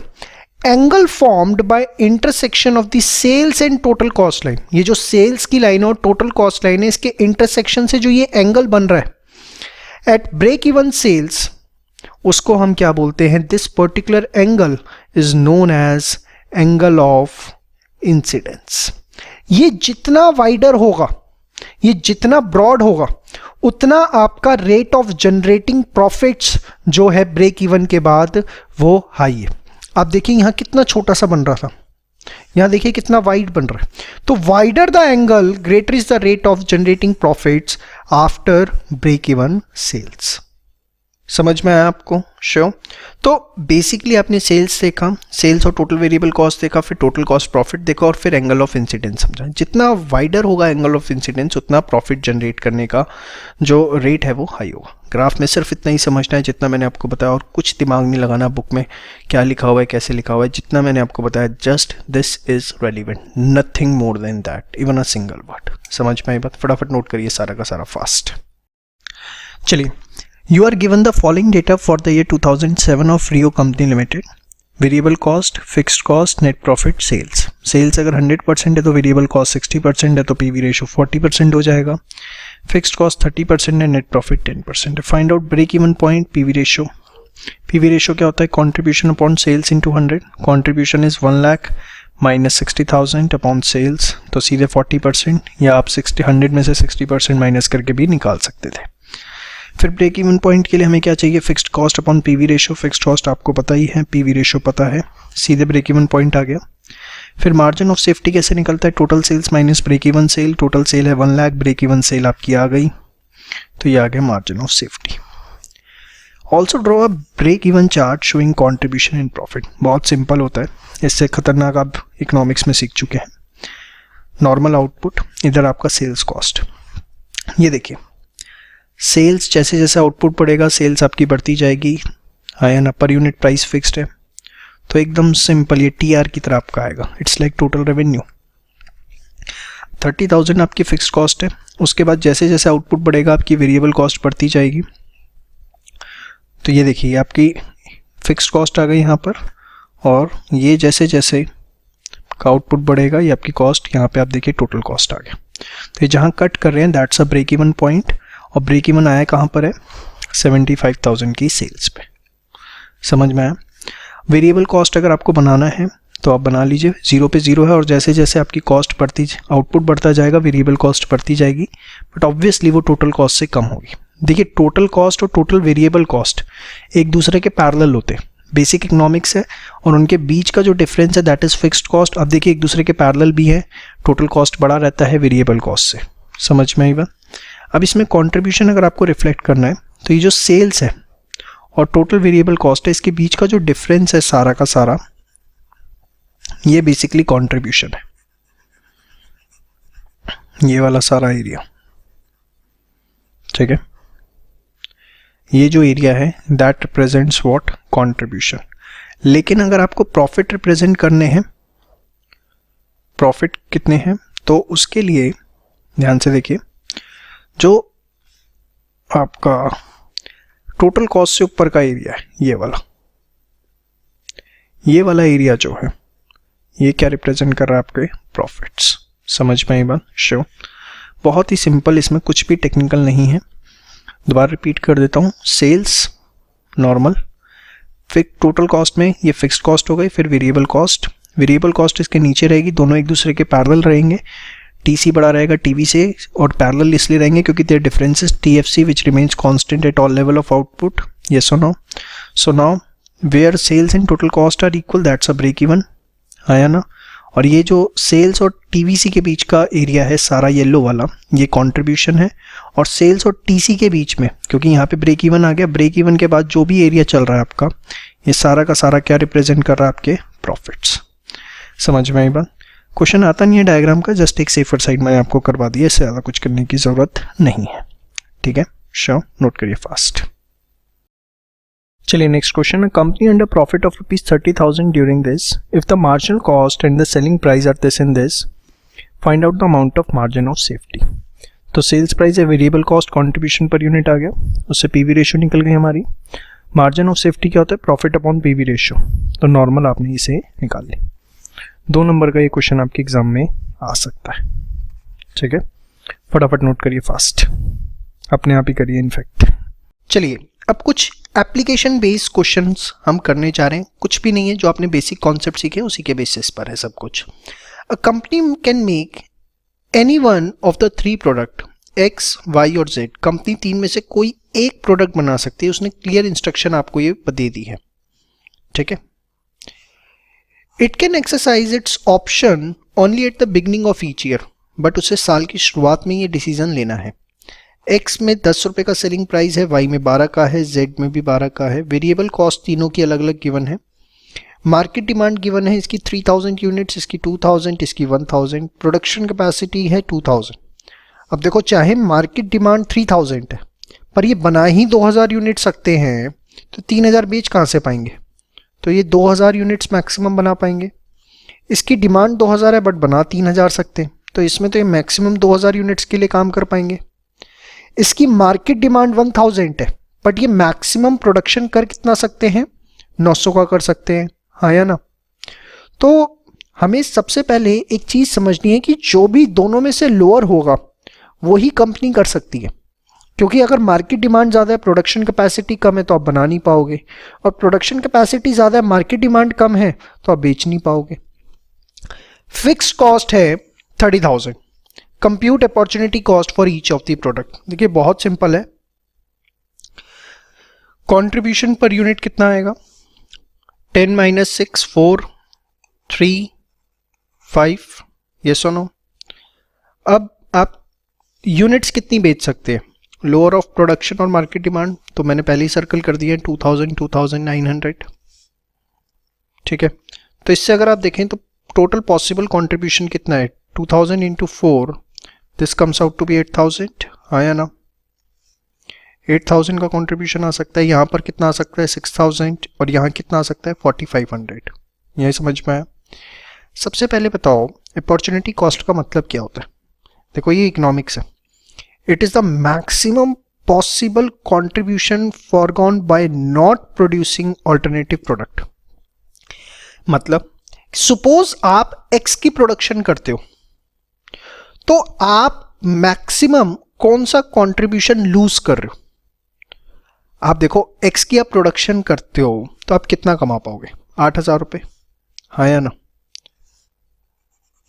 angle formed by intersection of the sales and total cost line. ये जो सेल्स की लाइन और टोटल कॉस्ट लाइन है, इसके इंटरसेक्शन से जो ये एंगल बन रहा है एट ब्रेक इवन सेल्स, उसको हम क्या बोलते हैं? This particular angle is known as angle of incidence. ये जितना वाइडर होगा, ये जितना ब्रॉड होगा, उतना आपका रेट ऑफ जनरेटिंग प्रॉफिट्स जो है ब्रेक इवन के बाद वो हाई है। आप देखिए यहां कितना छोटा सा बन रहा था, यहां देखिए कितना वाइड बन रहा है। तो wider the angle, greater is the rate of generating profits after break even sales. समझ में आया आपको? श्योर? तो बेसिकली आपने सेल्स देखा, सेल्स और टोटल वेरिएबल कॉस्ट देखा, फिर टोटल कॉस्ट प्रॉफिट देखा, और फिर एंगल ऑफ इंसिडेंस समझा। जितना वाइडर होगा एंगल ऑफ इंसिडेंस, उतना प्रॉफिट जनरेट करने का जो रेट है वो हाई होगा। ग्राफ में सिर्फ इतना ही समझना है जितना मैंने आपको बताया, और कुछ दिमाग नहीं लगाना बुक में क्या लिखा हुआ है, कैसे लिखा हुआ है। जितना मैंने आपको बताया, just this is relevant, nothing more than that, even a single word. समझ में आई बात? फटाफट नोट करिए सारा का सारा फास्ट। चलिए, you are given the following data for the year 2007 of Rio Company Limited. Variable cost, fixed cost, net profit, sales. Sales अगर 100% है तो variable cost 60% है तो PV ratio 40% हो जाएगा. Fixed cost 30% है, net profit 10% है. Find out break even point, PV ratio. PV ratio क्या होता है? Contribution upon sales into 100. Contribution is 1 lakh minus 60,000 upon sales, तो सीधे 40%, या आप 100 में से 60% माइनस करके भी निकाल सकते थे। फिर ब्रेक इवन पॉइंट के लिए हमें क्या चाहिए, fixed cost upon PV ratio. Fixed cost आपको पता ही है, पीवी रेशो पता है, सीधे ब्रेक इवन पॉइंट आ गया। फिर मार्जिन ऑफ सेफ्टी कैसे निकलता है, total sales minus break even sale. Total sale है 1 लाख, ब्रेक इवन सेल आपकी आ गई, तो ये आ गया margin of safety. Also draw a break even chart showing contribution in profit. बहुत सिंपल होता है, इससे खतरनाक आप इकोनॉमिक्स में सीख चुके हैं। नॉर्मल आउटपुट, इधर आपका सेल्स कॉस्ट। ये देखिए, सेल्स जैसे जैसे आउटपुट बढ़ेगा सेल्स आपकी बढ़ती जाएगी, है ना। पर यूनिट प्राइस फिक्स्ड है, तो एकदम सिंपल ये टीआर की तरह आपका आएगा। It's like total revenue. 30,000 आपकी फिक्स्ड कॉस्ट है, उसके बाद जैसे जैसे आउटपुट बढ़ेगा आपकी वेरिएबल कॉस्ट बढ़ती जाएगी। तो ये देखिए आपकी फिक्स्ड कॉस्ट आ गई यहाँ पर, और ये जैसे जैसे का आउटपुट बढ़ेगा ये आपकी कॉस्ट, यहाँ पे आप देखिए टोटल कॉस्ट आ गया। तो ये जहाँ कट कर रहे हैं that's a break even point, और ब्रेक इवन आया कहाँ पर है, 75,000 की सेल्स पे। समझ में आया। वेरिएबल कॉस्ट अगर आपको बनाना है तो आप बना लीजिए, 0 पे 0 है, और जैसे जैसे आपकी कॉस्ट बढ़ती, आउटपुट बढ़ता जाएगा वेरिएबल कॉस्ट बढ़ती जाएगी, बट ऑब्वियसली वो टोटल कॉस्ट से कम होगी। देखिए टोटल कॉस्ट और टोटल वेरिएबल कॉस्ट एक दूसरे के पैरेलल होते हैं, बेसिक इकोनॉमिक्स है, और उनके बीच का जो डिफरेंस है दैट इज फिक्स्ड कॉस्ट। अब देखिए एक दूसरे के पैरेलल भी है, टोटल कॉस्ट बड़ा रहता है वेरिएबल कॉस्ट से। समझ में आई बात। अब इसमें कंट्रीब्यूशन अगर आपको रिफ्लेक्ट करना है तो ये जो सेल्स है और टोटल वेरिएबल कॉस्ट है, इसके बीच का जो डिफरेंस है सारा का सारा, ये बेसिकली कंट्रीब्यूशन है, ये वाला सारा एरिया। ठीक है, ये जो एरिया है दैट रिप्रेजेंट्स व्हाट, कंट्रीब्यूशन। लेकिन अगर आपको प्रॉफिट रिप्रेजेंट करने हैं, प्रॉफिट कितने हैं, तो उसके लिए ध्यान से देखिए, जो आपका टोटल कॉस्ट से ऊपर का एरिया है ये वाला एरिया जो है, ये क्या रिप्रेजेंट कर रहा है, आपके प्रॉफिट्स। समझ में आई बात। श्योर, बहुत ही सिंपल, इसमें कुछ भी टेक्निकल नहीं है। दोबारा रिपीट कर देता हूँ, सेल्स नॉर्मल, फिर टोटल कॉस्ट में ये फिक्स्ड कॉस्ट हो गई, फिर वेरिएबल कॉस्ट इसके नीचे रहेगी, दोनों एक दूसरे के पैरेलल रहेंगे। टीसी बड़ा रहेगा टीवी से, और पैरेलल इसलिए रहेंगे क्योंकि there differences TFC which remains constant at all level of output. Yes और no. So now where sales and total cost are equal that's a break even, आया ना। और ये जो सेल्स और टीवीसी के बीच का एरिया है सारा येलो वाला, ये कंट्रीब्यूशन है। और सेल्स और टीसी के बीच में, क्योंकि यहाँ पे ब्रेक इवन आ गया, ब्रेक इवन के बाद जो भी एरिया चल रहा है आपका, ये सारा का सारा क्या रिप्रेजेंट कर रहा है, आपके प्रॉफिट्स। समझ में आई बात। क्वेश्चन आता नहीं है डायग्राम का, जस्ट एक सेफर साइड मैंने आपको करवा दिया, इससे ज़्यादा कुछ करने की ज़रूरत नहीं है। ठीक है, श्योर, नोट करिए फास्ट। चलिए नेक्स्ट क्वेश्चन है, company under profit of ₹30,000 during this, if the marginal cost and the selling price are this in this, find out the amount of margin of safety. तो sales price है, variable cost contribution per unit आ गया, उससे PV ratio निकल गई हमारी। Margin of safety क्या होता है, प्रॉफिट अपॉन पीवी रेशियो, तो नॉर्मल आपने इसे निकाल लिया। 2 नंबर का ये क्वेश्चन आपके एग्जाम में आ सकता है। ठीक है, फटाफट नोट करिए फास्ट, अपने आप ही करिए इनफैक्ट। चलिए अब कुछ एप्लीकेशन बेस्ड क्वेश्चंस हम करने जा रहे हैं। कुछ भी नहीं है, जो आपने बेसिक कॉन्सेप्ट सीखे उसी के बेसिस पर है सब कुछ। A company can make any one of the 3 product X, Y और Z। कंपनी 3 में से कोई एक प्रोडक्ट बना सकती है, उसने क्लियर इंस्ट्रक्शन आपको ये दे दी है। ठीक है, it can exercise it's option only at the beginning of each year, but उसे साल की शुरुआत में ये डिसीजन लेना है। X में 10 रुपये का सेलिंग प्राइस है, Y में 12 का है, Z में भी 12 का है। वेरिएबल कॉस्ट तीनों की अलग अलग गिवन है। मार्केट डिमांड गिवन है, इसकी 3000 यूनिट्स, इसकी 2000, इसकी 1000। प्रोडक्शन कैपेसिटी है 2000। अब देखो, चाहे मार्केट डिमांड 3000 है पर ये बना ही 2000 यूनिट सकते हैं, तो 3000 बेच कहाँ से पाएंगे, तो ये 2000 यूनिट्स मैक्सिमम बना पाएंगे। इसकी डिमांड 2000 है बट बना 3000 सकते हैं, तो इसमें तो ये मैक्सिमम 2000 यूनिट्स के लिए काम कर पाएंगे। इसकी मार्केट डिमांड 1000 है बट ये मैक्सिमम प्रोडक्शन कर कितना सकते हैं, 900 का कर सकते हैं, हाँ या ना। तो हमें सबसे पहले एक चीज समझनी है कि जो भी दोनों में से लोअर होगा वही कंपनी कर सकती है, क्योंकि अगर मार्केट डिमांड ज़्यादा है, प्रोडक्शन कैपेसिटी कम है, तो आप बना नहीं पाओगे, और प्रोडक्शन कैपेसिटी ज़्यादा है, मार्केट डिमांड कम है, तो आप बेच नहीं पाओगे। फिक्स्ड कॉस्ट है 30,000, compute opportunity cost for each of the product. देखिए बहुत सिंपल है, कंट्रीब्यूशन पर यूनिट कितना आएगा, 10 - 6 4 3 5, यस और नो। अब आप यूनिट्स कितनी बेच सकते हैं, लोअर ऑफ प्रोडक्शन और मार्केट डिमांड, तो मैंने पहले ही सर्कल कर दिया 2000 2900, ठीक है। तो इससे अगर आप देखें तो टोटल पॉसिबल कंट्रीब्यूशन कितना है, 2000 × 4, this comes out to be 8000, हाँ या ना। 8000 का कंट्रीब्यूशन आ सकता है, यहाँ पर कितना आ सकता है 6000, और यहाँ कितना आ सकता है 4500। यही समझ में आया। सबसे पहले बताओ अपॉर्चुनिटी कॉस्ट का मतलब क्या होता है। देखो ये इकोनॉमिक्स है, it is the maximum possible contribution forgone by not producing alternative product. मतलब सपोज आप एक्स की प्रोडक्शन करते हो तो आप मैक्सिमम कौन सा कंट्रीब्यूशन लूज कर रहे हो। आप देखो एक्स की आप प्रोडक्शन करते हो तो आप कितना कमा पाओगे, 8000 रुपये, हाँ या ना,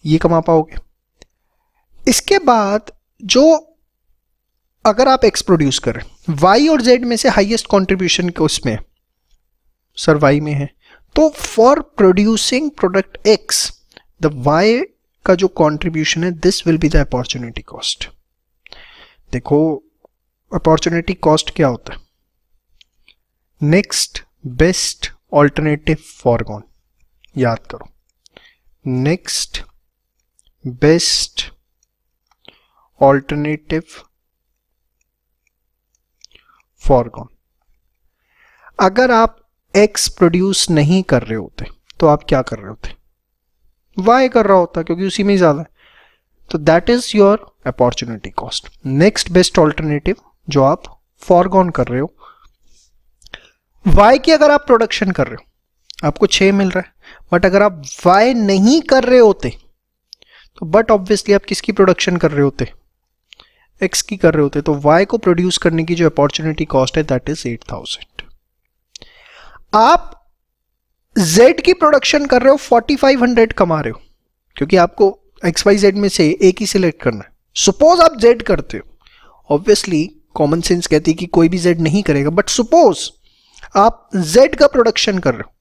ये कमा पाओगे। इसके बाद जो अगर आप एक्स प्रोड्यूस करें, वाई और जेड में से हाईएस्ट कंट्रीब्यूशन उसमें सर वाई में है, तो for producing product X the Y का जो कंट्रीब्यूशन है this will be the opportunity cost. देखो अपॉर्चुनिटी कॉस्ट क्या होता है, नेक्स्ट बेस्ट ऑल्टरनेटिव फॉरगॉन, याद करो, नेक्स्ट बेस्ट ऑल्टरनेटिव फॉरगॉन। अगर आप एक्स प्रोड्यूस नहीं कर रहे होते तो आप क्या कर रहे होते, वाई कर रहा होता, क्योंकि उसी में ज्यादा है। तो that is your opportunity cost, next best alternative जो आप फॉरगॉन कर रहे हो। वाई की अगर आप प्रोडक्शन कर रहे हो आपको 6 मिल रहा है, बट अगर आप वाई नहीं कर रहे होते तो बट ऑब्वियसली आप किसकी प्रोडक्शन कर रहे होते, एक्स की कर रहे होते, तो वाई को प्रोड्यूस करने की जो अपॉर्चुनिटी कॉस्ट है दैट इज 8000। आप जेड की प्रोडक्शन कर रहे हो 4500 कमा रहे हो, क्योंकि आपको एक्स वाई जेड में से एक ही सिलेक्ट करना है। सपोज आप जेड करते हो, ऑब्वियसली कॉमन सेंस कहती है कि कोई भी जेड नहीं करेगा, बट सपोज आप जेड का प्रोडक्शन कर रहे हो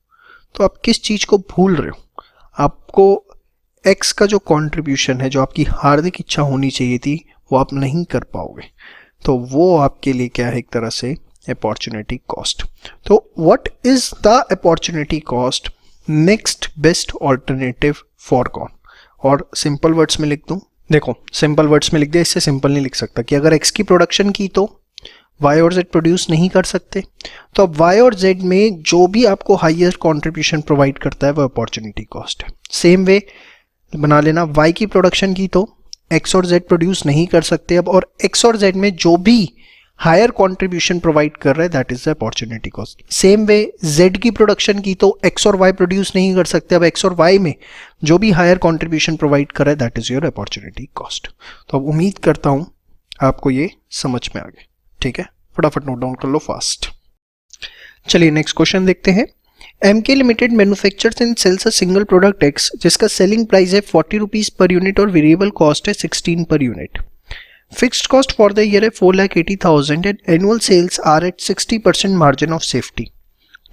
तो आप किस चीज को भूल रहे हो, आपको एक्स का जो कंट्रीब्यूशन है, जो आपकी हार्दिक इच्छा होनी चाहिए थी, वो आप नहीं कर पाओगे। तो वो आपके लिए क्या है, एक तरह से अपॉर्चुनिटी कॉस्ट। तो what is the opportunity cost, next best alternative foregone. और सिंपल वर्ड्स में लिख दूं, देखो सिंपल वर्ड्स में लिख दिया, इससे सिंपल नहीं लिख सकता कि अगर एक्स की प्रोडक्शन की तो वाई और जेड प्रोड्यूस नहीं कर सकते, तो अब वाई और जेड में जो भी आपको हाईएस्ट कंट्रीब्यूशन प्रोवाइड करता है वो अपॉर्चुनिटी कॉस्ट है। सेम वे बना लेना, वाई की प्रोडक्शन की तो एक्स और जेड प्रोड्यूस नहीं कर सकते अब, और एक्स और जेड में जो भी हायर कंट्रीब्यूशन प्रोवाइड कर रहा है that is the opportunity cost. Same way Z की प्रोडक्शन की तो एक्स और वाई प्रोड्यूस नहीं कर सकते, अब एक्स और वाई में जो भी हायर कंट्रीब्यूशन प्रोवाइड कर रहा है that is your opportunity cost. तो अब उम्मीद करता हूं आपको ये समझ में आ गया, ठीक है, फटाफट नोट डाउन कर लो फास्ट। चलिए नेक्स्ट क्वेश्चन देखते हैं। MK limited manufactures and sales a single product X जिसका सेलिंग प्राइस है 40 रुपीज पर यूनिट और वेरिएबल कॉस्ट है 16 पर unit. Fixed cost for the year है 4,80,000 and annual sales are at 60% margin of safety.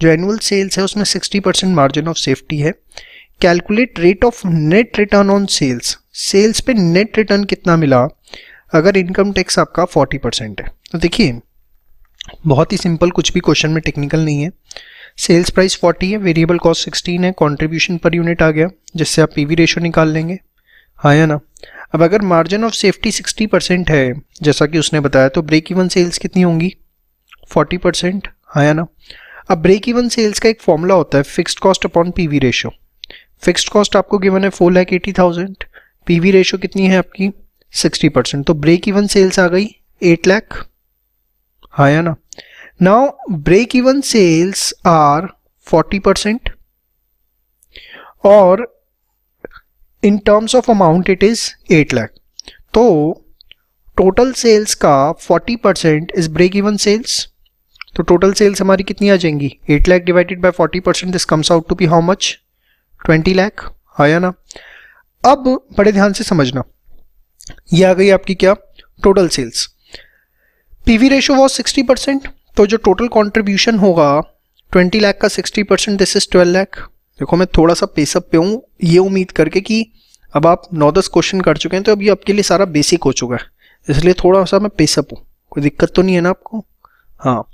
जो annual sales है उसमें 60% margin of safety है। Calculate rate of net return on sales, sales पे net return कितना मिला अगर इनकम टैक्स आपका 40% है। तो देखिए बहुत ही सिंपल, कुछ भी क्वेश्चन में टेक्निकल नहीं है। सेल्स प्राइस 40 है, वेरिएबल कॉस्ट 16 है, कंट्रीब्यूशन पर यूनिट आ गया जिससे आप पीवी रेशियो निकाल लेंगे, हाँ या ना। अब अगर मार्जिन ऑफ सेफ्टी 60% है जैसा कि उसने बताया, तो ब्रेक इवन सेल्स कितनी होंगी 40%, हाँ या ना। अब ब्रेक इवन सेल्स का एक फॉर्मूला होता है fixed cost upon PV ratio. Fixed cost आपको गिवन है 4,80,000, पीवी रेशियो कितनी है आपकी 60%, तो ब्रेक इवन सेल्स आ गई 8 लाख, हाँ या ना। Now break even sales are 40% और in terms of amount it is 8 lakh. तो टोटल सेल्स का 40% इज ब्रेक इवन सेल्स, तो टोटल सेल्स हमारी कितनी आ जाएंगी 8 lakh divided by 40%, this comes out to be how much 20 lakh, हाँ या ना। अब बड़े ध्यान से समझना, ये आ गई आपकी क्या, total sales. PV ratio was 60%, तो जो टोटल कॉन्ट्रीब्यूशन होगा 20 लाख का 60%, दिस इज 12 लाख। देखो मैं थोड़ा सा पेसअप पे हूँ, ये उम्मीद करके कि अब आप 9-10 क्वेश्चन कर चुके हैं तो अब ये आपके लिए सारा बेसिक हो चुका है, इसलिए थोड़ा सा मैं पेसअप हूँ। कोई दिक्कत तो नहीं है ना आपको? हाँ,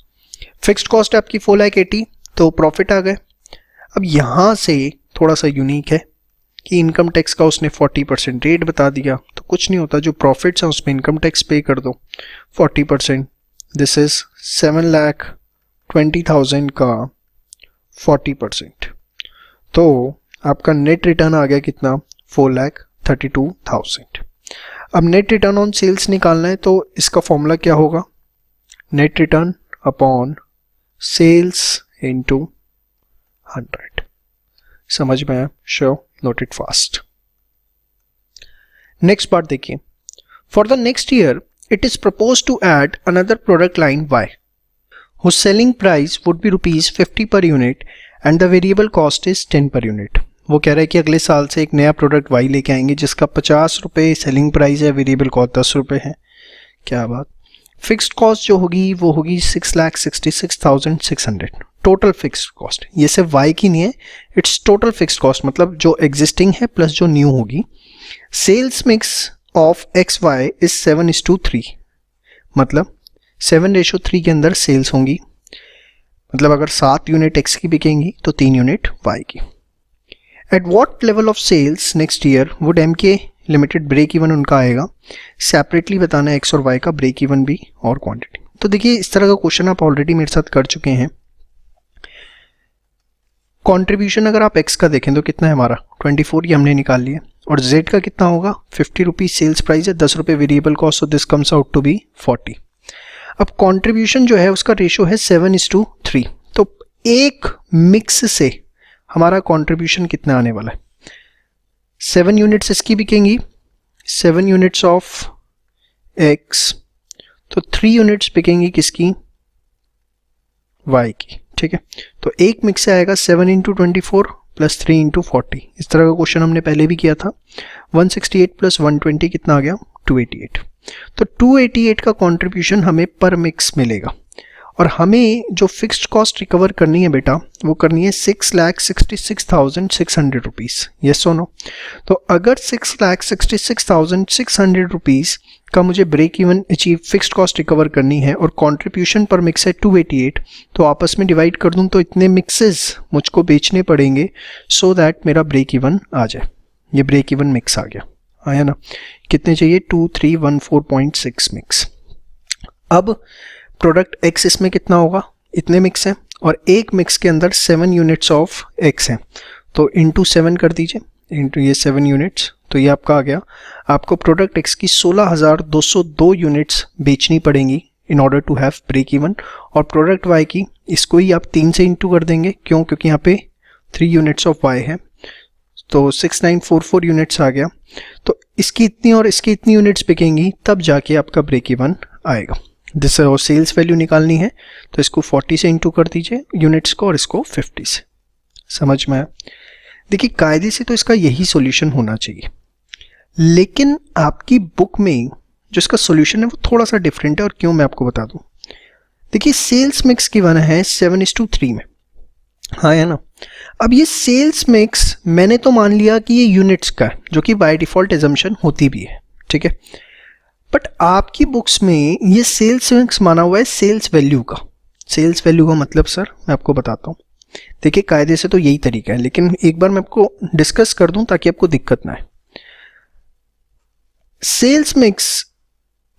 फिक्स्ड कॉस्ट है आपकी 4,80,000, तो प्रॉफिट आ गए। अब यहाँ से थोड़ा सा यूनिक है कि इनकम टैक्स का उसने 40% रेट बता दिया, तो कुछ नहीं होता, जो प्रॉफिट्स हैं उसमें इनकम टैक्स पे कर दो 40%। दिस इज 7,20,000 का 40%, तो आपका नेट रिटर्न आ गया कितना, 4,32,000। अब नेट रिटर्न ऑन सेल्स निकालना है, तो इसका फॉर्मूला क्या होगा, net return upon sales into 100। समझ में आया? Sure, note it fast. Next part देखिए, for the next year it is propose to add another product line Y whose selling price would be ₹50 per unit and the variable cost is 10 per unit। वो कह रहा है कि अगले साल से एक नया प्रोडक्ट Y लेके आएंगे जिसका 50 रुपये सेलिंग प्राइस है, वेरिएबल कॉस्ट 10 रुपये है। क्या बात। फिक्स्ड कॉस्ट जो होगी वो होगी 6,66,600, टोटल फिक्स्ड कॉस्ट। ये सिर्फ Y की नहीं है, इट्स टोटल फिक्स्ड कॉस्ट, मतलब जो एग्जिस्टिंग है प्लस जो न्यू होगी। Sales mix of XY is 7:3, मतलब 7:3 के अंदर सेल्स होंगी, मतलब अगर 7 यूनिट X की बिकेंगी तो 3 यूनिट Y की। At what level of sales next year would MK limited break even उनका आएगा, सेपरेटली बताना है X और Y का ब्रेक इवन भी और क्वांटिटी। तो देखिए इस तरह का क्वेश्चन आप ऑलरेडी मेरे साथ कर चुके हैं। कंट्रीब्यूशन अगर आप X का देखें तो कितना है हमारा 24, ये हमने निकाल लिया, और Z का कितना होगा 50 रुपीज सेल्स प्राइस है, 10 रुपये variable cost, so this comes out to be 40। अब कंट्रीब्यूशन जो है उसका रेशो है 7:3, तो एक मिक्स से हमारा कंट्रीब्यूशन कितना आने वाला है, 7 यूनिट्स इसकी बिकेंगी, 7 यूनिट्स ऑफ X, तो 3 यूनिट्स बिकेंगी किसकी, Y की। ठीक है, तो एक मिक्स से आएगा 7 × 24 प्लस 3 × 40। इस तरह का क्वेश्चन हमने पहले भी किया था। 168 प्लस 120 कितना आ गया, 288। तो 288 का कंट्रीब्यूशन हमें पर मिक्स मिलेगा, और हमें जो फिक्स्ड कॉस्ट रिकवर करनी है बेटा वो करनी है 6,66,600 रुपीज़। यस और नो? तो अगर 6,66,600 रुपीज़ का मुझे break even achieve fixed cost recover करनी है और कंट्रीब्यूशन पर मिक्स है 288, तो आपस में डिवाइड कर दूं तो इतने मिक्सेस मुझको बेचने पड़ेंगे सो दैट मेरा ब्रेक इवन आ जाए। ये ब्रेक इवन मिक्स आ गया, आया ना? कितने चाहिए, 2314.6 मिक्स। अब प्रोडक्ट X इसमें कितना होगा, इतने मिक्स हैं, और एक मिक्स के अंदर 7 यूनिट्स ऑफ X हैं, तो इंटू 7 कर दीजिए, इंटू ये 7 यूनिट्स, तो ये आपका आ गया। आपको प्रोडक्ट X की 16,202 यूनिट्स बेचनी पड़ेंगी in order to have break even, और प्रोडक्ट Y की इसको ही आप 3 से इंटू कर देंगे, क्यों, क्योंकि यहाँ पे 3 यूनिट्स ऑफ Y है, तो 6944 यूनिट्स आ गया। तो इसकी इतनी और इसकी इतनी यूनिट्स बिकेंगी तब जाके आपका ब्रेक इवन आएगा। जिससे और सेल्स वैल्यू निकालनी है तो इसको 40 से इंटू कर दीजिए यूनिट्स को, और इसको 50 से। समझ में आया? देखिए कायदे से तो इसका यही सॉल्यूशन होना चाहिए, लेकिन आपकी बुक में जो इसका सॉल्यूशन है वो थोड़ा सा डिफरेंट है, और क्यों मैं आपको बता दूं। देखिए सेल्स मिक्स की वन है 7:3 में, हाँ है ना? अब ये सेल्स मिक्स मैंने तो मान लिया कि ये यूनिट्स का है, जो कि बाय डिफॉल्ट एजम्पशन होती भी है, ठीक है, बट आपकी बुक्स में ये सेल्स मिक्स माना हुआ है सेल्स वैल्यू का। सेल्स वैल्यू का मतलब सर मैं आपको बताता हूँ। देखिए कायदे से तो यही तरीका है, लेकिन एक बार मैं आपको डिस्कस कर दूं ताकि आपको दिक्कत ना आए। Sales mix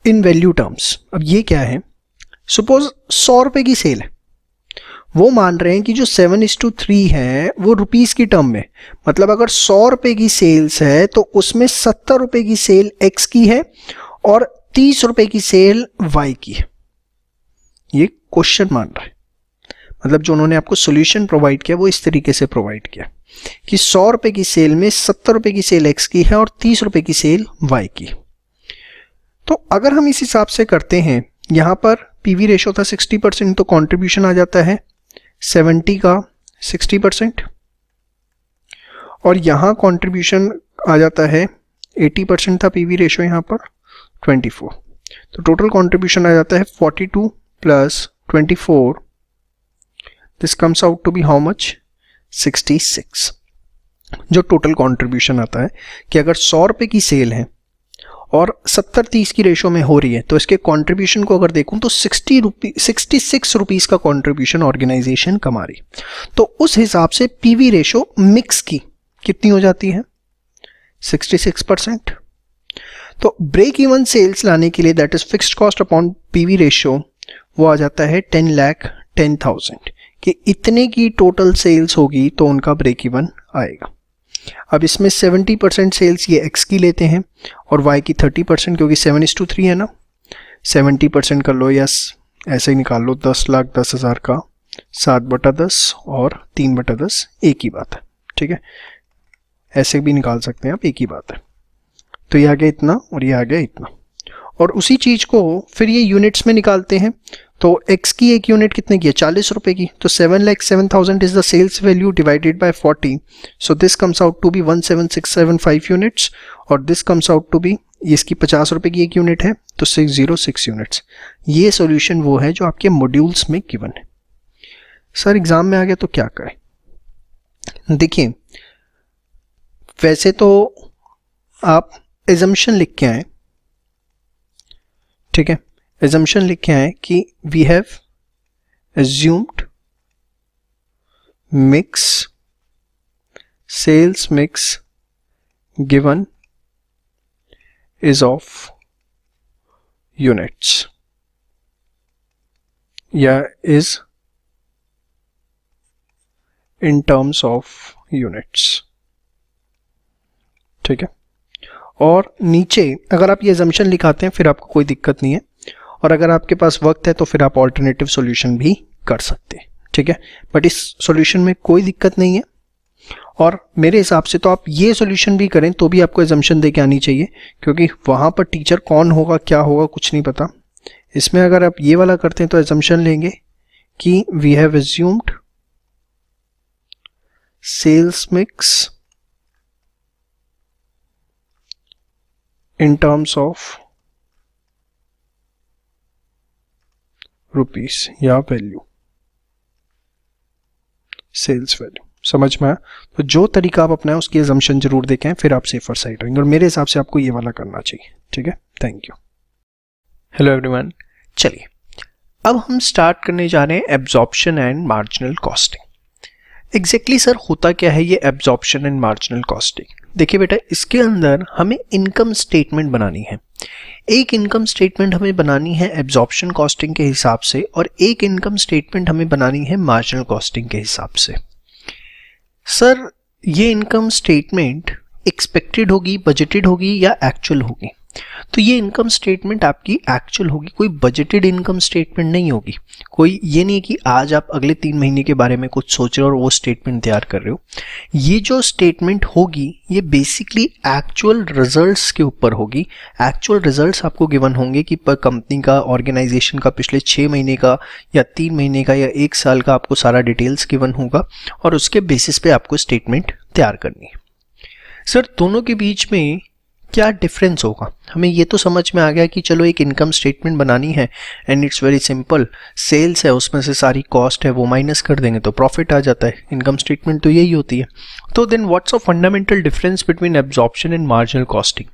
in value terms, अब ये क्या है, सपोज 100 रुपए की सेल है, वो मान रहे हैं कि जो 7:3 है वो रुपीस की टर्म में, मतलब अगर 100 रुपए की सेल्स है तो उसमें 70 रुपए की सेल X की है और 30 रुपए की सेल Y की है। ये क्वेश्चन मान रहा है, मतलब जो उन्होंने आपको सॉल्यूशन प्रोवाइड किया वो इस तरीके से प्रोवाइड किया कि 100 रुपए की सेल में 70 रुपए की सेल X की है और 30 रुपए की सेल Y की। तो अगर हम इस हिसाब से करते हैं, यहां पर पीवी रेशो था 60%, तो कंट्रीब्यूशन आ जाता है 70 का 60%, और यहाँ कंट्रीब्यूशन आ जाता है 80% था पीवी रेशो यहाँ पर 24, तो टोटल कंट्रीब्यूशन आ जाता है 42 plus 24, this comes out to be how much 66। जो टोटल कंट्रीब्यूशन आता है कि अगर 100 रुपये की सेल है और 70-30 की रेशो में हो रही है तो इसके कंट्रीब्यूशन को अगर देखूं तो 66 रुपीस का कंट्रीब्यूशन ऑर्गेनाइजेशन कमा रही। तो उस हिसाब से पीवी रेशो मिक्स की कितनी हो जाती है 66%। तो ब्रेक इवन सेल्स लाने के लिए that is fixed cost upon PV ratio वो आ जाता है 10,10,000 कि इतने की टोटल सेल्स होगी तो उनका ब्रेक इवन आएगा। अब इसमें 70% सेल्स ये एक्स की लेते हैं और वाई की 30%, क्योंकि 7:3 है ना, 70% कर लो या ऐसे ही निकाल लो, 10,10,000 का 7/10 और 3/10 एक ही बात है, ठीक है, ऐसे भी निकाल सकते हैं आप, एक ही बात है। तो ये आ गया इतना और ये आ गया इतना, और उसी चीज को फिर ये यूनिट्स में निकालते हैं। तो x की एक यूनिट कितने की है 40 रुपए की, तो 7,07,000 is the sales value divided by 40, so this comes out to be 17675 units, और this comes out to be, इसकी 50 रुपए की एक यूनिट है तो 606 यूनिट्स। ये सॉल्यूशन वो है जो आपके मॉड्यूल्स में गिवन है। सर एग्जाम में आ गया तो क्या करें? देखिए वैसे तो आप एजम्पशन लिख के आए, ठीक है, एजम्पशन लिख के आए कि we have assumed mix sales mix given is of units या is in terms of units, ठीक है। और नीचे अगर आप ये एजम्पशन लिखाते हैं फिर आपको कोई दिक्कत नहीं है, और अगर आपके पास वक्त है तो फिर आप ऑल्टरनेटिव सॉल्यूशन भी कर सकते हैं, ठीक है, बट इस सॉल्यूशन में कोई दिक्कत नहीं है। और मेरे हिसाब से तो आप ये सॉल्यूशन भी करें तो भी आपको एजम्पशन दे के आनी चाहिए, क्योंकि वहाँ पर टीचर कौन होगा क्या होगा कुछ नहीं पता। इसमें अगर आप ये वाला करते हैं तो एजम्पशन लेंगे कि we have assumed sales mix in terms of rupees या वैल्यू, सेल्स वैल्यू, समझ में आया? तो जो तरीका आप अपनाएं उसकी एजम्पशन जरूर देखें, फिर आप सेफर साइड होंगे, और मेरे हिसाब से आपको ये वाला करना चाहिए, ठीक है। Thank you. हेलो एवरीवन, चलिए अब हम स्टार्ट करने जा रहे हैं absorption and marginal costing. Exactly sir होता क्या है ये एब्जॉर्प्शन एंड मार्जिनल कॉस्टिंग? देखिए बेटा, इसके अंदर हमें इनकम स्टेटमेंट बनानी है। एक इनकम स्टेटमेंट हमें बनानी है एब्जॉर्प्शन कॉस्टिंग के हिसाब से, और एक इनकम स्टेटमेंट हमें बनानी है मार्जिनल कॉस्टिंग के हिसाब से। सर ये इनकम स्टेटमेंट एक्सपेक्टेड होगी, बजटेड होगी या एक्चुअल होगी? तो ये इनकम स्टेटमेंट आपकी एक्चुअल होगी, कोई बजटेड इनकम स्टेटमेंट नहीं होगी। कोई ये नहीं कि आज आप अगले 3 महीने के बारे में कुछ सोच रहे हो और वो स्टेटमेंट तैयार कर रहे हो। ये जो स्टेटमेंट होगी ये बेसिकली एक्चुअल रिजल्ट्स के ऊपर होगी। एक्चुअल रिजल्ट्स आपको गिवन होंगे कि पर कंपनी का, ऑर्गेनाइजेशन का पिछले 6 महीने का या 3 महीने का या 1 साल का आपको सारा डिटेल्स गिवन होगा, और उसके बेसिस पे आपको स्टेटमेंट तैयार करनी है। सर दोनों के बीच में क्या डिफरेंस होगा? हमें ये तो समझ में आ गया कि चलो एक इनकम स्टेटमेंट बनानी है and it's very simple, sales है उसमें से सारी कॉस्ट है वो माइनस कर देंगे तो प्रॉफिट आ जाता है। इनकम स्टेटमेंट तो यही होती है। तो then what's a fundamental difference between absorption and marginal costing?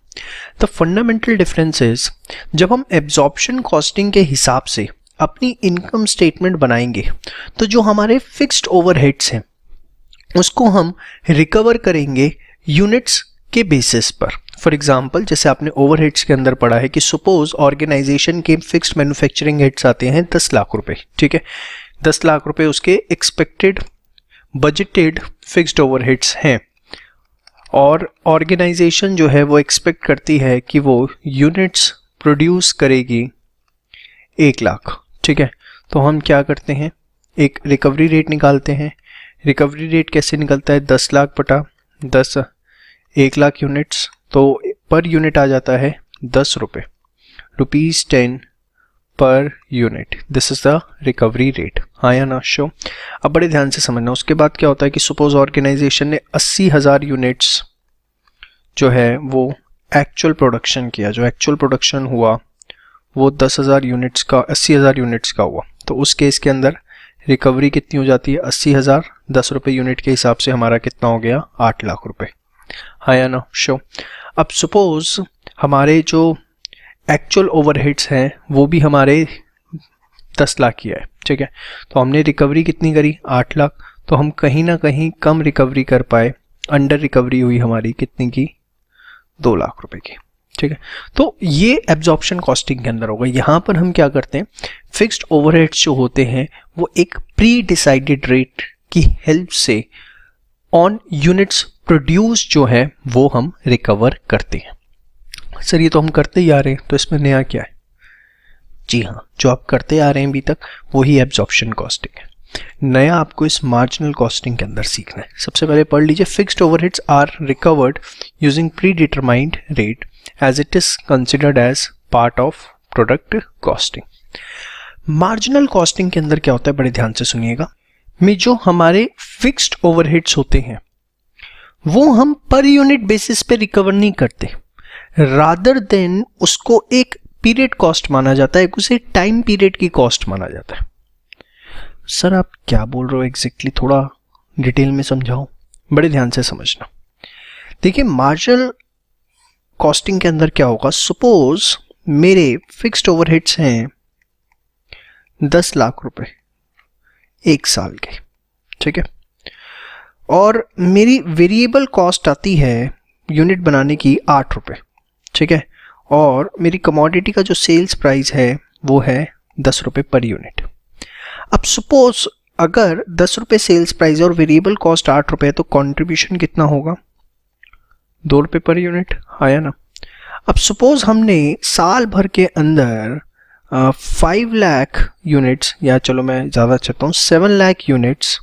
The fundamental difference is, जब हम एब्जॉर्प्शन कॉस्टिंग के हिसाब से अपनी इनकम स्टेटमेंट बनाएंगे तो जो हमारे फिक्स्ड ओवरहेड्स हैं उसको हम रिकवर करेंगे यूनिट्स के बेसिस पर। फॉर एग्जाम्पल जैसे आपने ओवरहेड्स के अंदर पढ़ा है कि सपोज ऑर्गेनाइजेशन के फिक्स्ड मैन्युफैक्चरिंग हेड्स आते हैं 10 लाख रुपए, ठीक है, 10 लाख रुपए उसके एक्सपेक्टेड बजटेड फिक्स्ड ओवरहेड्स हैं, और ऑर्गेनाइजेशन जो है वो एक्सपेक्ट करती है कि वो यूनिट्स प्रोड्यूस करेगी 1 लाख, ठीक है। तो हम क्या करते हैं, एक रिकवरी रेट निकालते हैं। रिकवरी रेट कैसे निकलता है? 10 लाख बटा 10, 1 लाख यूनिट्स, तो पर यूनिट आ जाता है 10 रुपये, ₹10 per unit, this is the recovery rate. हाँ या ना शो? अब बड़े ध्यान से समझना। उसके बाद क्या होता है कि सपोज ऑर्गेनाइजेशन ने 80,000 यूनिट्स जो है वो एक्चुअल प्रोडक्शन किया, जो एक्चुअल प्रोडक्शन हुआ वो 10,000 यूनिट्स का, 80,000 यूनिट्स का हुआ। तो उस केस के अंदर रिकवरी कितनी हो जाती है? 80,000, 10 रुपये यूनिट के हिसाब से हमारा कितना हो गया? 8 लाख रुपए। हाँ या ना शो? अब सपोज हमारे जो एक्चुअल ओवरहेड्स हैं वो भी हमारे 10 लाख की है, ठीक है। तो हमने रिकवरी कितनी करी? 8 लाख। तो हम कहीं ना कहीं कम रिकवरी कर पाए, अंडर रिकवरी हुई हमारी कितनी की? 2 लाख रुपए की, ठीक है। तो ये एब्जॉर्प्शन कॉस्टिंग के अंदर होगा। यहाँ पर हम क्या करते हैं, फिक्स्ड ओवरहेड्स जो होते हैं वो एक प्री डिसाइडेड रेट की हेल्प से ऑन यूनिट्स प्रोड्यूस जो है वो हम रिकवर करते हैं। सर ये तो हम करते ही आ रहे हैं, तो इसमें नया क्या है? जी हाँ, जो आप करते आ रहे हैं अभी तक वही एब्जॉर्प्शन कॉस्टिंग है। नया आपको इस मार्जिनल कॉस्टिंग के अंदर सीखना है। सबसे पहले पढ़ लीजिए, fixed overheads are recovered using predetermined rate as it is considered as part of product costing। Marginal costing के अंदर क्या होता है, बड़े ध्यान से सुनिएगा। में जो हमारे फिक्स्ड ओवरहेड्स होते हैं वो हम पर यूनिट बेसिस पे रिकवर नहीं करते, रादर देन उसको एक पीरियड कॉस्ट माना जाता है, उसे टाइम पीरियड की कॉस्ट माना जाता है। सर आप क्या बोल रहे हो एग्जैक्टली, थोड़ा डिटेल में समझाओ। बड़े ध्यान से समझना। देखिए मार्जिनल कॉस्टिंग के अंदर क्या होगा, सपोज मेरे फिक्स्ड ओवरहेड्स हैं 10 लाख रुपए 1 साल के, ठीक है, और मेरी वेरिएबल कॉस्ट आती है यूनिट बनाने की 8 रुपए, ठीक है, और मेरी कमोडिटी का जो सेल्स प्राइस है वो है 10 रुपए पर यूनिट। अब सपोज अगर 10 रुपए सेल्स प्राइस और वेरिएबल कॉस्ट 8 रुपए है तो कंट्रीब्यूशन कितना होगा? 2 रुपए पर यूनिट। आया ना? अब सपोज हमने साल भर के अंदर 5 लाख यूनिट्स, या चलो मैं ज़्यादा चाहता हूँ 7 लाख यूनिट्स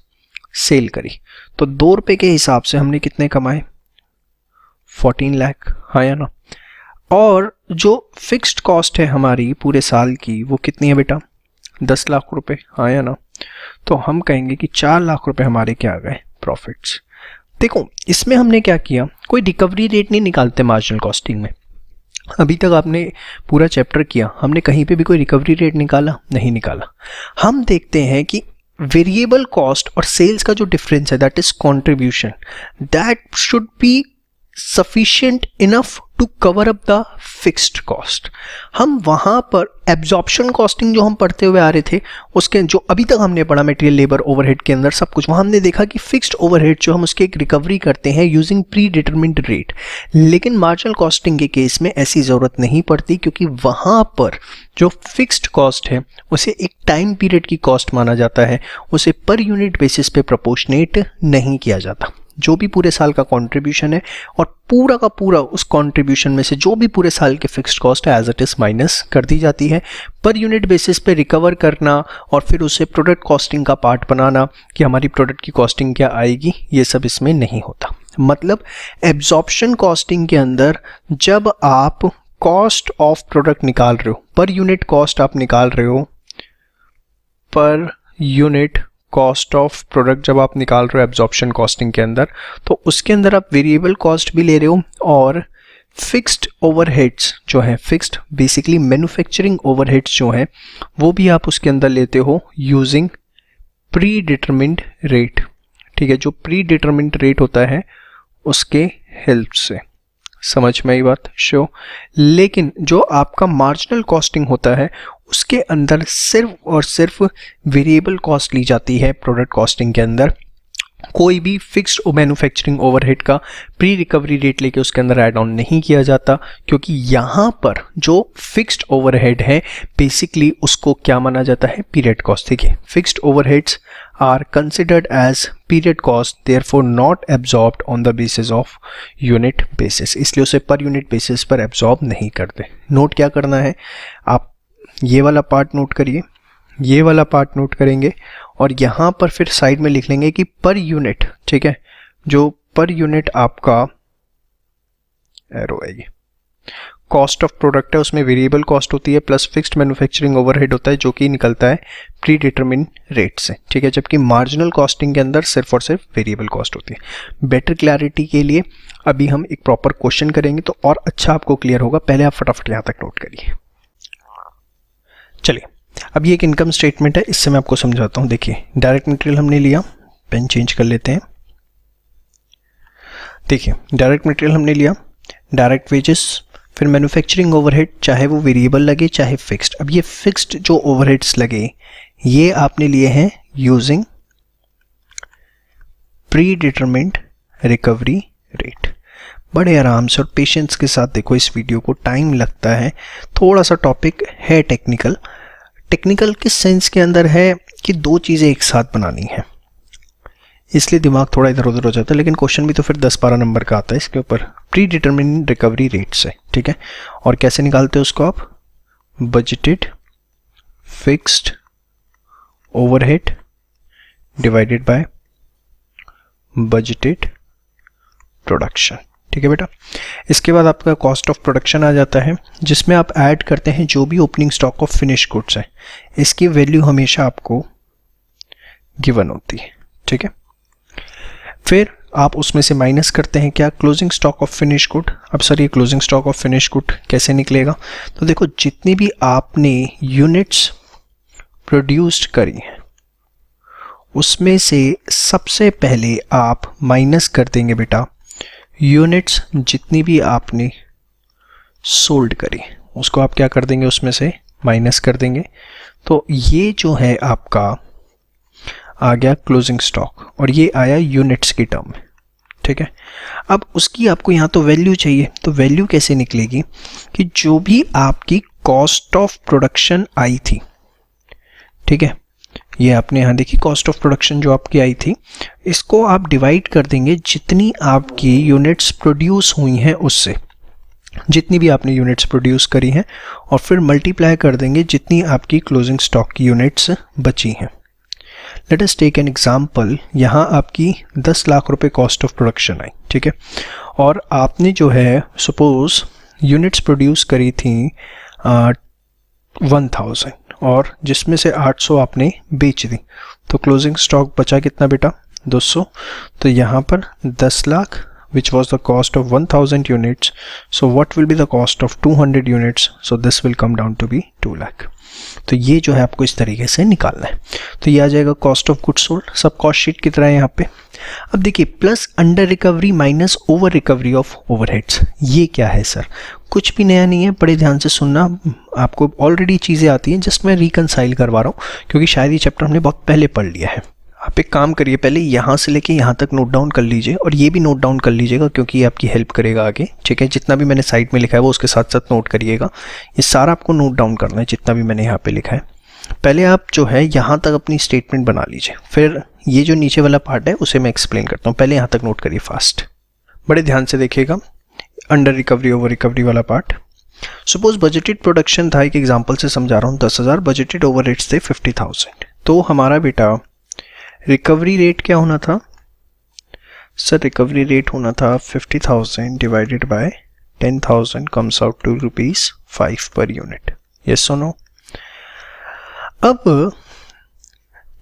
सेल करी, तो 2 रुपए के हिसाब से हमने कितने कमाए? 14 लाख। आया ना? और जो फिक्स्ड कॉस्ट है हमारी पूरे साल की वो कितनी है बेटा? 10 लाख रुपए। आया ना? तो हम कहेंगे कि 4 लाख रुपए हमारे क्या आ गए? प्रॉफिट्स। देखो इसमें हमने क्या किया, कोई रिकवरी रेट नहीं निकालते मार्जिनल कॉस्टिंग में। अभी तक आपने पूरा चैप्टर किया, हमने कहीं पे भी कोई रिकवरी रेट निकाला? नहीं निकाला। हम देखते हैं कि वेरिएबल कॉस्ट और सेल्स का जो डिफरेंस है that is contribution, that should be sufficient enough to cover up the fixed cost. हम वहां पर एब्जॉर्प्शन कॉस्टिंग जो हम पढ़ते हुए आ रहे थे उसके जो अभी तक हमने पढ़ा मटेरियल लेबर ओवरहेड के अंदर सब कुछ, वहां हमने देखा कि फिक्स्ड ओवरहेड जो हम उसके एक रिकवरी करते हैं यूजिंग प्री डिटरमिन्ड रेट। लेकिन मार्जिनल कॉस्टिंग के केस में ऐसी जरूरत नहीं पड़ती, क्योंकि वहां पर जो फिक्स्ड कॉस्ट है उसे एक टाइम पीरियड की कॉस्ट माना जाता है, उसे पर यूनिट बेसिस पे प्रोपोर्शनेट नहीं किया जाता। जो भी पूरे साल का कंट्रीब्यूशन है और पूरा का पूरा उस कंट्रीब्यूशन में से जो भी पूरे साल के फिक्स्ड कॉस्ट है एज इट इज माइनस कर दी जाती है। पर यूनिट बेसिस पे रिकवर करना और फिर उसे प्रोडक्ट कॉस्टिंग का पार्ट बनाना कि हमारी प्रोडक्ट की कॉस्टिंग क्या आएगी, ये सब इसमें नहीं होता। मतलब एब्जॉर्प्शन कॉस्टिंग के अंदर जब आप कॉस्ट ऑफ प्रोडक्ट निकाल रहे हो, पर यूनिट कॉस्ट आप निकाल रहे हो, per unit cost of product जब आप निकाल रहे हो एब्जॉर्प्शन कॉस्टिंग के अंदर, तो उसके अंदर आप वेरिएबल कॉस्ट भी ले रहे हो और फिक्स्ड ओवरहेड्स जो है, फिक्स्ड बेसिकली मैन्युफैक्चरिंग ओवरहेड्स जो है वो भी आप उसके अंदर लेते हो यूजिंग प्री डिटरमिन्ड रेट। ठीक है, जो प्री डिटरमिन्ड रेट होता है उसके हेल्प से। समझ में आई बात? शो। लेकिन जो आपका मार्जिनल कॉस्टिंग होता है उसके अंदर सिर्फ और सिर्फ वेरिएबल कॉस्ट ली जाती है। प्रोडक्ट कॉस्टिंग के अंदर कोई भी फिक्स्ड मैन्युफैक्चरिंग ओवरहेड का प्री रिकवरी रेट लेके उसके अंदर ऐड ऑन नहीं किया जाता, क्योंकि यहाँ पर जो फिक्स्ड ओवरहेड है बेसिकली उसको क्या माना जाता है? Period cost. देखिए, fixed overheads are considered as period cost, therefore not absorbed on the basis of unit basis, इसलिए उसे पर यूनिट बेसिस पर एब्जॉर्ब नहीं करते। नोट क्या करना है, आप ये वाला पार्ट नोट करिए, ये वाला पार्ट नोट करेंगे और यहाँ पर फिर साइड में लिख लेंगे कि पर यूनिट, ठीक है, जो पर यूनिट आपका एरो है ये कॉस्ट ऑफ प्रोडक्ट है उसमें वेरिएबल कॉस्ट होती है प्लस फिक्स्ड मैन्युफैक्चरिंग ओवरहेड होता है जो कि निकलता है प्री डिटरमिन रेट से, ठीक है। जबकि मार्जिनल कॉस्टिंग के अंदर सिर्फ और सिर्फ वेरिएबल कॉस्ट होती है। बेटर क्लैरिटी के लिए अभी हम एक प्रॉपर क्वेश्चन करेंगे तो और अच्छा आपको क्लियर होगा। पहले आप फटाफट यहाँ तक नोट करिए। चलिए, अब ये एक इनकम स्टेटमेंट है, इससे मैं आपको समझाता हूँ। देखिए, डायरेक्ट मटेरियल हमने लिया, पेन चेंज कर लेते हैं। देखिए, डायरेक्ट मटेरियल हमने लिया, डायरेक्ट वेजेस, फिर मैन्युफैक्चरिंग ओवरहेड, चाहे वो वेरिएबल लगे चाहे फिक्स्ड। अब ये फिक्स्ड जो ओवरहेड्स लगे ये आपने लिए हैं using pre determined recovery rate. बड़े आराम से और पेशेंस के साथ देखो इस वीडियो को, टाइम लगता है, थोड़ा सा टॉपिक है टेक्निकल। टेक्निकल किस सेंस के अंदर है कि दो चीज़ें एक साथ बनानी है, इसलिए दिमाग थोड़ा इधर उधर हो जाता है। लेकिन क्वेश्चन भी तो फिर 10-12 नंबर का आता है इसके ऊपर, प्री डिटरमिन्ड रिकवरी रेट से, ठीक है। और कैसे निकालते हो उसको आप? Budgeted fixed overhead divided by budgeted production, ठीक है बेटा। इसके बाद आपका कॉस्ट ऑफ प्रोडक्शन आ जाता है जिसमें आप ऐड करते हैं जो भी opening stock of finish goods है, इसकी वैल्यू हमेशा आपको गिवन होती है, ठीक है। फिर आप उसमें से माइनस करते हैं क्या? Closing stock of finish good. अब सर ये closing stock of finish good कैसे निकलेगा? तो देखो, जितनी भी आपने यूनिट्स प्रोड्यूस्ड करी हैं उसमें से सबसे पहले आप माइनस कर देंगे बेटा यूनिट्स जितनी भी आपने सोल्ड करी, उसको आप क्या कर देंगे, उसमें से माइनस कर देंगे। तो ये जो है आपका आ गया क्लोजिंग स्टॉक और ये आया यूनिट्स की टर्म में, ठीक है। अब उसकी आपको यहाँ तो वैल्यू चाहिए, तो वैल्यू कैसे निकलेगी कि जो भी आपकी कॉस्ट ऑफ प्रोडक्शन आई थी, ठीक है, ये आपने यहाँ देखी कॉस्ट ऑफ प्रोडक्शन जो आपकी आई थी, इसको आप डिवाइड कर देंगे जितनी आपकी यूनिट्स प्रोड्यूस हुई हैं उससे, जितनी भी आपने यूनिट्स प्रोड्यूस करी हैं, और फिर मल्टीप्लाई कर देंगे जितनी आपकी क्लोजिंग स्टॉक की यूनिट्स बची हैं। Let us take an example, यहाँ आपकी 10 लाख रुपए कॉस्ट ऑफ प्रोडक्शन आई, ठीक है, और आपने जो है सपोज यूनिट्स प्रोड्यूस करी थी 1000 और जिसमें से 800 आपने बेच दी, तो क्लोजिंग स्टॉक बचा कितना बेटा? 200। तो यहाँ पर 10 lakh which was the cost of 1000 units, so what will be the cost of 200 units, so this will come down to be 2 lakh। तो ये जो है आपको इस तरीके से निकालना है। तो ये आ जाएगा कॉस्ट ऑफ गुड्स सोल्ड, सब कॉस्ट शीट की तरह है यहाँ पे। अब देखिए, plus under recovery minus over recovery of overheads, ये क्या है सर? कुछ भी नया नहीं है, बड़े ध्यान से सुनना, आपको ऑलरेडी चीज़ें आती हैं, जस्ट मैं रिकनसाइल करवा रहा हूँ क्योंकि शायद ये चैप्टर हमने बहुत पहले पढ़ लिया है। आप एक काम करिए, पहले यहाँ से लेके यहाँ तक नोट डाउन कर लीजिए और ये भी नोट डाउन कर लीजिएगा क्योंकि ये आपकी हेल्प करेगा आगे, ठीक है। जितना भी मैंने साइड में लिखा है वो उसके साथ साथ नोट करिएगा, ये सारा आपको नोट डाउन करना है जितना भी मैंने यहाँ पे लिखा है। पहले आप जो है यहाँ तक अपनी स्टेटमेंट बना लीजिए, फिर ये जो नीचे वाला पार्ट है उसे मैं एक्सप्लेन करता हूँ। पहले यहाँ तक नोट करिए फास्ट, बड़े ध्यान से देखिएगा। अंडर रिकवरी ओवर रिकवरी वाला पार्ट, सपोज बजटेड प्रोडक्शन था, एक एग्जाम्पल से समझा रहा हूँ, 10,000, बजटेड ओवरहेड्स थे 50,000, तो हमारा बेटा रिकवरी रेट क्या होना था सर? रिकवरी रेट होना था 50,000 divided by 10,000 comes out to ₹5 per unit. Yes और नो? अब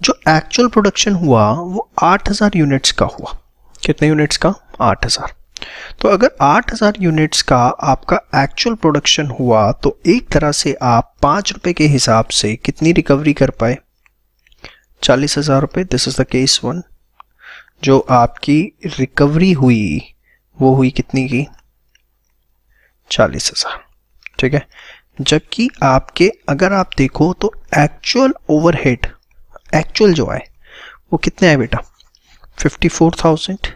जो एक्चुअल प्रोडक्शन हुआ वो 8,000 यूनिट्स का हुआ। कितने यूनिट्स का? 8,000। तो अगर 8,000 यूनिट्स का आपका एक्चुअल प्रोडक्शन हुआ तो एक तरह से आप 5 रुपए के हिसाब से कितनी रिकवरी कर पाए? 40,000 रुपये। This is the case 1। जो आपकी रिकवरी हुई वो हुई कितनी की? 40,000, ठीक है। जबकि आपके अगर आप देखो तो एक्चुअल ओवरहेड, एक्चुअल जो आए वो कितने आए बेटा? 54,000।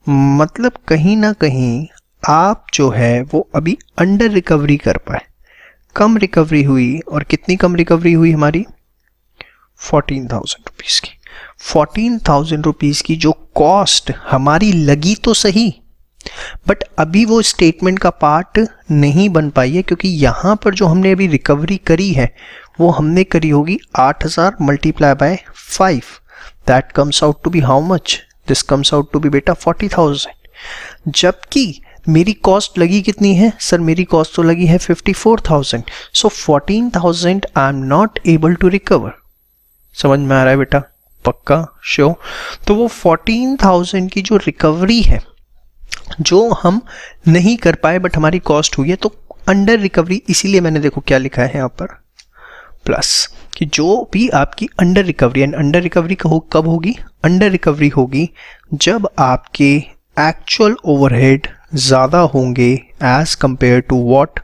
मतलब कहीं ना कहीं आप जो है वो अभी अंडर रिकवरी कर पाए, कम रिकवरी हुई। और कितनी कम रिकवरी हुई हमारी? 14,000 रुपीज़ की। 14,000 रुपीज़ की जो कॉस्ट हमारी लगी तो सही, बट अभी वो स्टेटमेंट का पार्ट नहीं बन पाई है क्योंकि यहाँ पर जो हमने अभी रिकवरी करी है वो हमने करी होगी 8,000 multiply by 5, that comes out to be how much? This comes out to be बेटा 40,000। जबकि मेरी कॉस्ट लगी कितनी है सर? मेरी कॉस्ट तो लगी है 54,000, so 14,000 I am not able to recover. समझ में आ रहा है बेटा? पक्का श्योर? तो वो 14,000 की जो रिकवरी है जो हम नहीं कर पाए बट हमारी कॉस्ट हुई है, तो अंडर रिकवरी, इसीलिए मैंने देखो क्या लिखा है यहाँ पर प्लस, कि जो भी आपकी under recovery, and under recovery कब होगी? अंडर रिकवरी होगी जब आपके एक्चुअल ओवरहेड ज़्यादा होंगे as compare to what?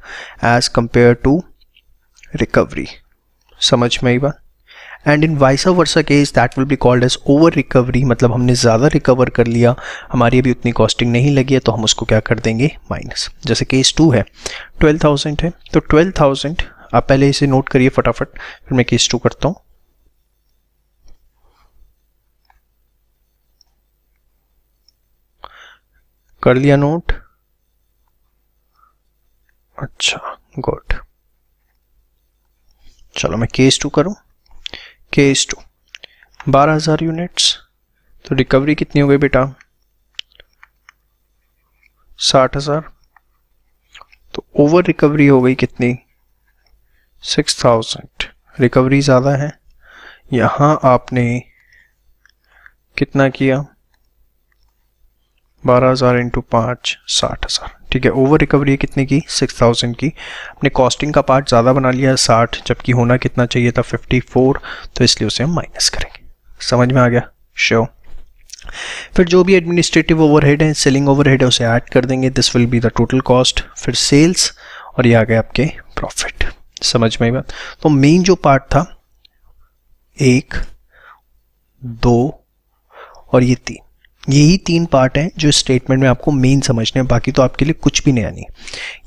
As compare to recovery. समझ में आई बात? And in vice versa case that will be called as over recovery, मतलब हमने ज़्यादा रिकवर कर लिया, हमारी अभी उतनी कॉस्टिंग नहीं लगी है, तो हम उसको क्या कर देंगे? माइनस। जैसे केस 2 है, 12,000 है, तो 12,000 आप पहले इसे नोट करिए फटाफट, फिर मैं केस 2 करता हूं। कर लिया नोट? अच्छा गुड। चलो मैं केस 2 करूं। केस 2 12,000 यूनिट्स, तो रिकवरी कितनी हो गई बेटा? 60,000। तो ओवर रिकवरी हो गई कितनी? 6,000। रिकवरी ज़्यादा है, यहाँ आपने कितना किया? 12,000 इंटू 5, 60,000। ठीक है, ओवर रिकवरी कितने की? 6,000 की। अपने कॉस्टिंग का पार्ट ज़्यादा बना लिया है 60, जबकि होना कितना चाहिए था? 54, तो इसलिए उसे हम माइनस करेंगे। समझ में आ गया? श्योर। फिर जो भी एडमिनिस्ट्रेटिव ओवरहेड है, सेलिंग ओवरहेड है, उसे ऐड कर देंगे। This will be the total cost. फिर सेल्स, और ये आ गए आपके प्रॉफिट। समझ में आई बात? तो मेन जो पार्ट था 1, 2 और ये 3, यही 3 पार्ट हैं जो स्टेटमेंट में आपको मेन समझने हैं, बाकी तो आपके लिए कुछ भी नया नहीं।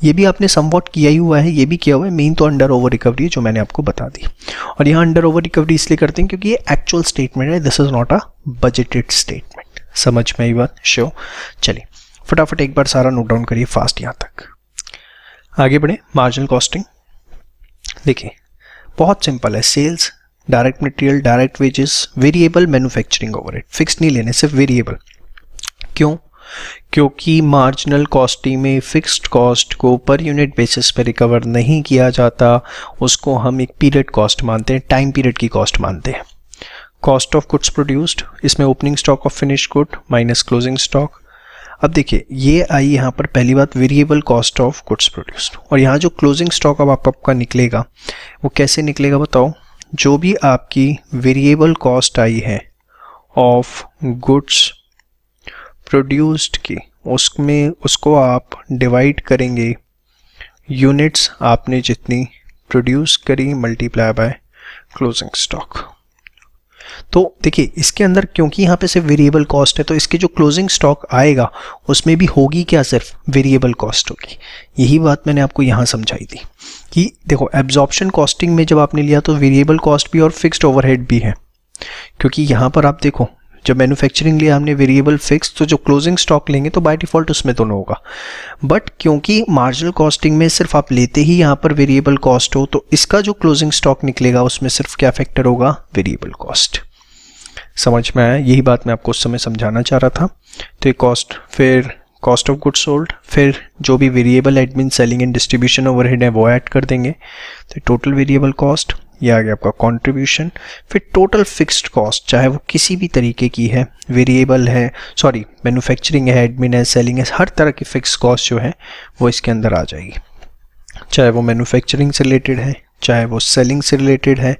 ये भी आपने समवॉट किया ही हुआ है, ये भी किया हुआ है। मेन तो अंडर ओवर रिकवरी है जो मैंने आपको बता दी, और यहाँ अंडर ओवर रिकवरी इसलिए करते हैं क्योंकि ये एक्चुअल स्टेटमेंट है, this is not a budgeted statement. समझ में आई बात? श्योर। चलिए फटाफट एक बार सारा नोट डाउन करिए फास्ट यहाँ तक। आगे बढ़े, मार्जिनल कॉस्टिंग। देखिए बहुत सिंपल है। Sales, direct material, direct wages, variable manufacturing overhead. Fix नहीं लेने, सिर्फ वेरिएबल। क्यों? क्योंकि मार्जिनल कॉस्टिंग में फिक्स्ड कॉस्ट को पर यूनिट बेसिस पे रिकवर नहीं किया जाता, उसको हम एक पीरियड कॉस्ट मानते हैं, टाइम पीरियड की कॉस्ट मानते हैं। कॉस्ट ऑफ गुड्स प्रोड्यूस्ड, इसमें opening stock of finished good minus closing stock. अब देखिए ये आई यहाँ पर पहली बात, variable cost of goods produced, और यहाँ जो क्लोजिंग स्टॉक अब आपका निकलेगा वो कैसे निकलेगा बताओ? जो भी आपकी वेरिएबल कॉस्ट आई है ऑफ गुड्स प्रोड्यूस्ड की, उसमें उसको आप डिवाइड करेंगे यूनिट्स आपने जितनी प्रोड्यूस करी मल्टीप्लाई बाय क्लोजिंग स्टॉक। तो देखिए इसके अंदर क्योंकि यहाँ पे सिर्फ वेरिएबल कॉस्ट है, तो इसके जो क्लोजिंग स्टॉक आएगा उसमें भी होगी क्या? सिर्फ वेरिएबल कॉस्ट होगी। यही बात मैंने आपको यहाँ समझाई थी कि देखो एब्जॉर्प्शन कॉस्टिंग में जब आपने लिया तो वेरिएबल कॉस्ट भी और फिक्स्ड ओवरहेड भी है, क्योंकि यहाँ पर आप देखो जब मैन्युफैक्चरिंग लिया हमने वेरिएबल फिक्स, तो जो क्लोजिंग स्टॉक लेंगे तो बाय डिफॉल्ट उसमें तो न होगा। बट क्योंकि मार्जिनल कॉस्टिंग में सिर्फ आप लेते ही यहाँ पर वेरिएबल कॉस्ट हो, तो इसका जो क्लोजिंग स्टॉक निकलेगा उसमें सिर्फ क्या फैक्टर होगा? Variable cost. समझ में आया? यही बात मैं आपको उस समय समझाना चाह रहा था। तो ये कॉस्ट, फिर कॉस्ट ऑफ गुड्स सोल्ड, फिर जो भी variable admin, selling and distribution overhead है वो ऐड कर देंगे, तो टोटल वेरिएबल कॉस्ट, ये आ गया आपका कंट्रीब्यूशन। फिर टोटल फिक्स्ड कॉस्ट, चाहे वो किसी भी तरीके की है, वेरिएबल है, सॉरी मैन्युफैक्चरिंग है, एडमिन है, सेलिंग है, हर तरह की फिक्स्ड कॉस्ट जो है वो इसके अंदर आ जाएगी, चाहे वो मैन्युफैक्चरिंग से रिलेटेड है, चाहे वो सेलिंग से रिलेटेड है,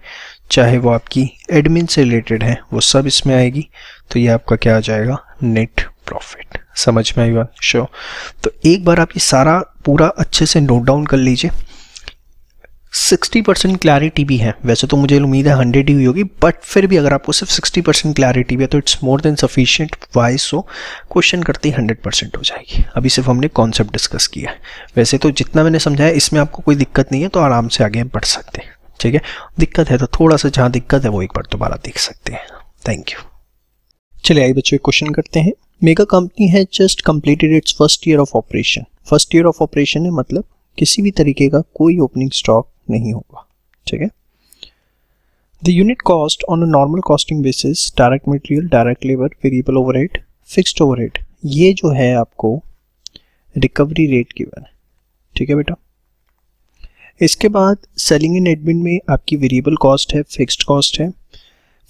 चाहे वो आपकी एडमिन से रिलेटेड है, वो सब इसमें आएगी। तो ये आपका क्या आ जाएगा? Net profit. समझ में आई बात? श्योर। तो एक बार आप ये सारा पूरा अच्छे से नोट डाउन कर लीजिए। 60% क्लैरिटी भी है, वैसे तो मुझे उम्मीद है 100 ही हुई होगी, बट फिर भी अगर आपको सिर्फ 60% क्लैरिटी भी है तो it's more than sufficient. Why so? Question करते ही 100% हो जाएगी। अभी सिर्फ हमने कॉन्सेप्ट डिस्कस किया है, वैसे तो जितना मैंने समझाया इसमें आपको कोई दिक्कत नहीं है, तो आराम से आगे बढ़ सकते हैं। ठीक है, दिक्कत है तो थोड़ा सा जहाँ दिक्कत है वो एक बार दोबारा देख सकते हैं। Thank you. चलिए आइए बच्चों क्वेश्चन करते हैं। मेगा कंपनी है just completed it's first year of operation. First year of operation है मतलब किसी भी तरीके का कोई ओपनिंग स्टॉक नहीं होगा। ठीक है। The unit cost on a normal costing basis, direct material, direct labour, variable overhead, fixed overhead, ये जो है आपको रिकवरी रेट गिवन है, ठीक है बेटा। इसके बाद सेलिंग एंड एडमिन में आपकी वेरिएबल कॉस्ट है, फिक्स्ड कॉस्ट है।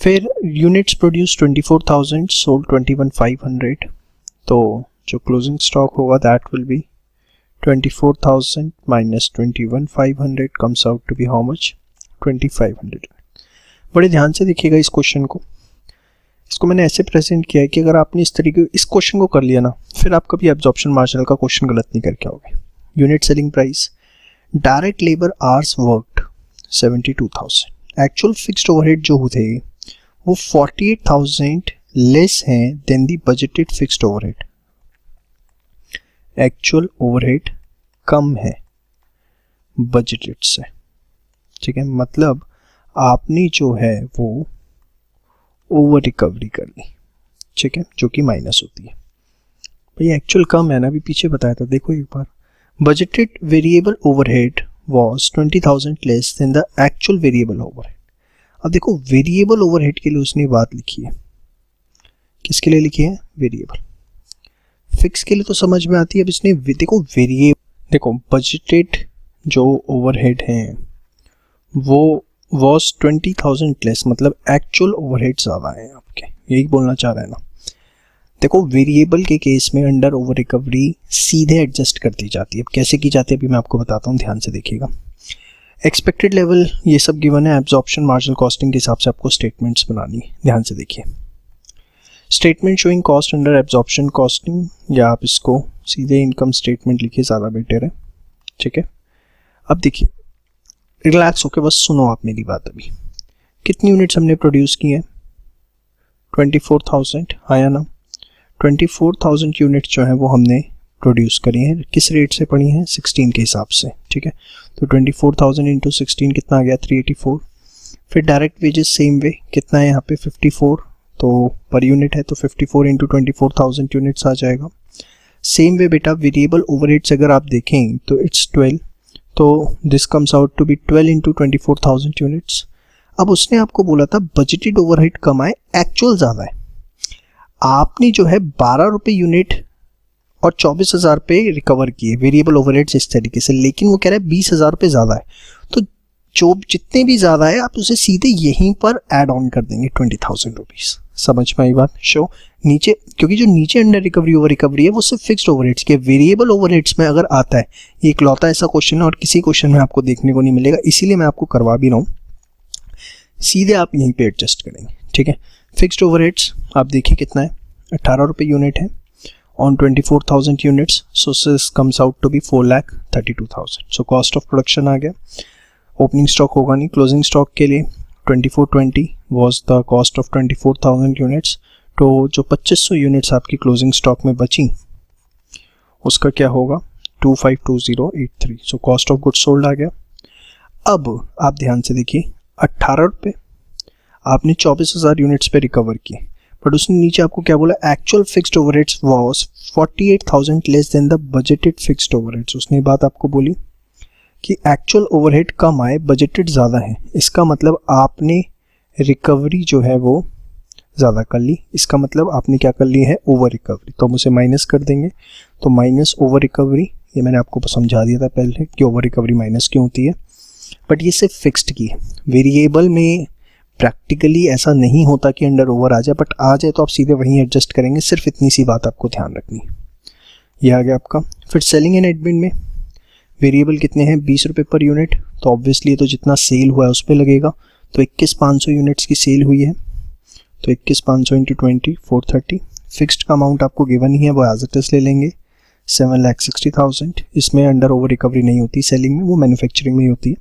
फिर यूनिट्स प्रोड्यूस 24,000, सोल्ड 21,500, तो जो क्लोजिंग स्टॉक होगा that will be 24,000 minus 21,500 comes out to be how much, 2,500। बड़े ध्यान से देखिएगा इस क्वेश्चन को। इसको मैंने ऐसे प्रेजेंट किया है कि अगर आपने इस तरीके इस क्वेश्चन को कर लिया ना, फिर आप कभी एब्जॉर्प्शन मार्जिनल का क्वेश्चन गलत नहीं करके आओगे। Unit selling price, direct labour hours worked 72,000, actual fixed overhead जो थे वो 48,000 लेस हैं than the budgeted fixed overhead. Actual overhead कम है बजटेड से, ठीक है, मतलब आपने जो है वो ओवर रिकवरी कर ली, ठीक है, जो कि माइनस होती है। भाई एक्चुअल कम है ना, अभी पीछे बताया था, देखो एक बार। Budgeted variable overhead was 20,000 less than the actual variable overhead. अब देखो वेरिएबल ओवरहेड के लिए उसने बात लिखी है, किसके लिए लिखी है, वेरिएबल। फिक्स के लिए तो समझ में आती है। अब इसने देखो देखो बजटेड जो ओवरहेड हैं वो वॉज 20,000 लेस, मतलब एक्चुअल ओवरहेड ज़्यादा है आपके, यही बोलना चाह रहे हैं ना। देखो वेरिएबल के केस में अंडर ओवर रिकवरी सीधे एडजस्ट कर दी जाती है। अब कैसे की जाती है अभी मैं आपको बताता हूँ, ध्यान से देखिएगा। एक्सपेक्टेड लेवल ये सब गिवन है, एब्जॉर्प्शन मार्जिनल कॉस्टिंग के हिसाब से आपको स्टेटमेंट्स बनानी है, ध्यान से देखिए। Statement showing cost under absorption costing, या आप इसको सीधे इनकम स्टेटमेंट लिखिए, ज़्यादा बेटर है, ठीक है। अब देखिए रिलैक्स होके बस सुनो आप मेरी बात। अभी कितनी यूनिट्स हमने प्रोड्यूस की हैं, 24,000 आया ना। 24,000 यूनिट्स जो है वो हमने प्रोड्यूस करी हैं, किस रेट से पड़ी हैं, 16 के हिसाब से, ठीक है। तो 24,000 इंटू 16 कितना आ गया, 384। फिर डायरेक्ट वेजेस सेम वे कितना है यहाँ पे 54, तो पर यूनिट है तो 54 इंटू 24,000 यूनिट्स आ जाएगा। सेम वे बेटा वेरिएबल ओवरहेड्स अगर आप देखें तो इट्स 12, तो this comes out to be 12 into 24,000 units. अब उसने आपको बोला था बजटेड ओवरहेड कम आए, एक्चुअल ज़्यादा है। आपने जो है 12 रुपये यूनिट और 24,000 पे रिकवर किए वेरिएबल ओवरहेड्स इस तरीके से, लेकिन वो कह रहा है 20,000 रुपये ज़्यादा है। तो जो जितने भी ज़्यादा है आप उसे सीधे यहीं पर ऐड ऑन कर देंगे 20,000 रुपीज़। समझ में आई बात। शो नीचे, क्योंकि जो नीचे अंडर रिकवरी ओवर रिकवरी है वो सिर्फ फिक्स्ड ओवरहेड्स के, वेरिएबल ओवरहेड्स में अगर आता है, ये इकलौता ऐसा क्वेश्चन है और किसी क्वेश्चन में आपको देखने को नहीं मिलेगा, इसीलिए मैं आपको करवा भी रहा हूँ। सीधे आप यहीं पे एडजस्ट करेंगे, ठीक है। फिक्स्ड ओवरहेड्स आप देखिए कितना है, 18 रुपये यूनिट है on 24,000 units, so this comes out to be 4,32,000। So cost of production आ गया। ओपनिंग स्टॉक होगा नहीं, क्लोजिंग स्टॉक के लिए 2420 was the cost of 24,000 units. तो जो 2500 यूनिट्स आपकी क्लोजिंग स्टॉक में बची उसका क्या होगा, 252083। So cost of goods sold आ गया। अब आप ध्यान से देखिए, 18 रुपये आपने 24,000 यूनिट्स पे रिकवर किए, बट उसने नीचे आपको क्या बोला, actual fixed overheads was 48,000 less than the budgeted fixed overheads. उसने बात आपको बोली कि एक्चुअल ओवरहेड कम आए, बजटेड ज़्यादा है। इसका मतलब आपने रिकवरी जो है वो ज़्यादा कर ली, इसका मतलब आपने क्या कर ली है, ओवर रिकवरी। तो हम उसे माइनस कर देंगे, तो माइनस ओवर रिकवरी, ये मैंने आपको समझा दिया था पहले कि ओवर रिकवरी माइनस क्यों होती है, बट ये सिर्फ फिक्स्ड की है। वेरिएबल में प्रैक्टिकली ऐसा नहीं होता कि अंडर ओवर आ जाए, बट आ जाए तो आप सीधे वहीं एडजस्ट करेंगे। सिर्फ इतनी सी बात आपको ध्यान रखनी है। ये आ गया आपका। फिर सेलिंग एंड एडमिन में वेरिएबल कितने हैं, 20 रुपये पर यूनिट, तो ऑब्वियसली तो जितना सेल हुआ है उस पर लगेगा। तो 21,500 यूनिट्स की सेल हुई है, तो 21,500 इंटू 20 430। फिक्स्ड का अमाउंट आपको गिवन ही है, वो एज इट इज ले लेंगे 7,60,000। इसमें अंडर ओवर रिकवरी नहीं होती सेलिंग में, वो मैन्युफैक्चरिंग में ही होती है।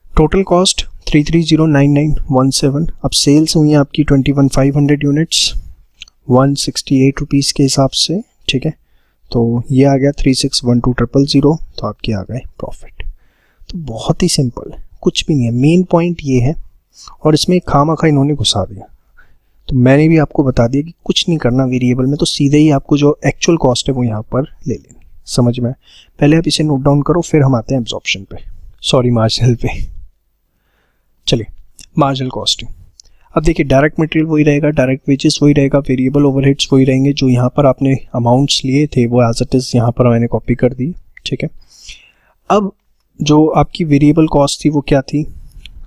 Total cost 330,9917। अब सेल्स हुई हैं आपकी 21,500 यूनिट्स 168 रुपीज़ के हिसाब से, ठीक है। तो ये आ गया 3612,000, तो आपके आ गए प्रॉफिट। तो बहुत ही सिंपल है, कुछ भी नहीं है। मेन पॉइंट ये है, और इसमें खामखा इन्होंने घुसा दिया, तो मैंने भी आपको बता दिया कि कुछ नहीं करना वेरिएबल में, तो सीधे ही आपको जो एक्चुअल कॉस्ट है वो यहाँ पर ले लेनी। समझ में? पहले आप इसे नोट डाउन करो, फिर हम आते हैं एब्जॉर्प्शन पे, सॉरी मार्जिनल पे। चलिए, मार्जिनल कॉस्टिंग। अब देखिए डायरेक्ट मटेरियल वही रहेगा, डायरेक्ट वेजेस वही रहेगा, वेरिएबल ओवरहेड्स वही रहेंगे। जो यहाँ पर आपने अमाउंट्स लिए थे वो एज इट इज़ यहाँ पर मैंने कॉपी कर दी, ठीक है। अब जो आपकी वेरिएबल कॉस्ट थी वो क्या थी,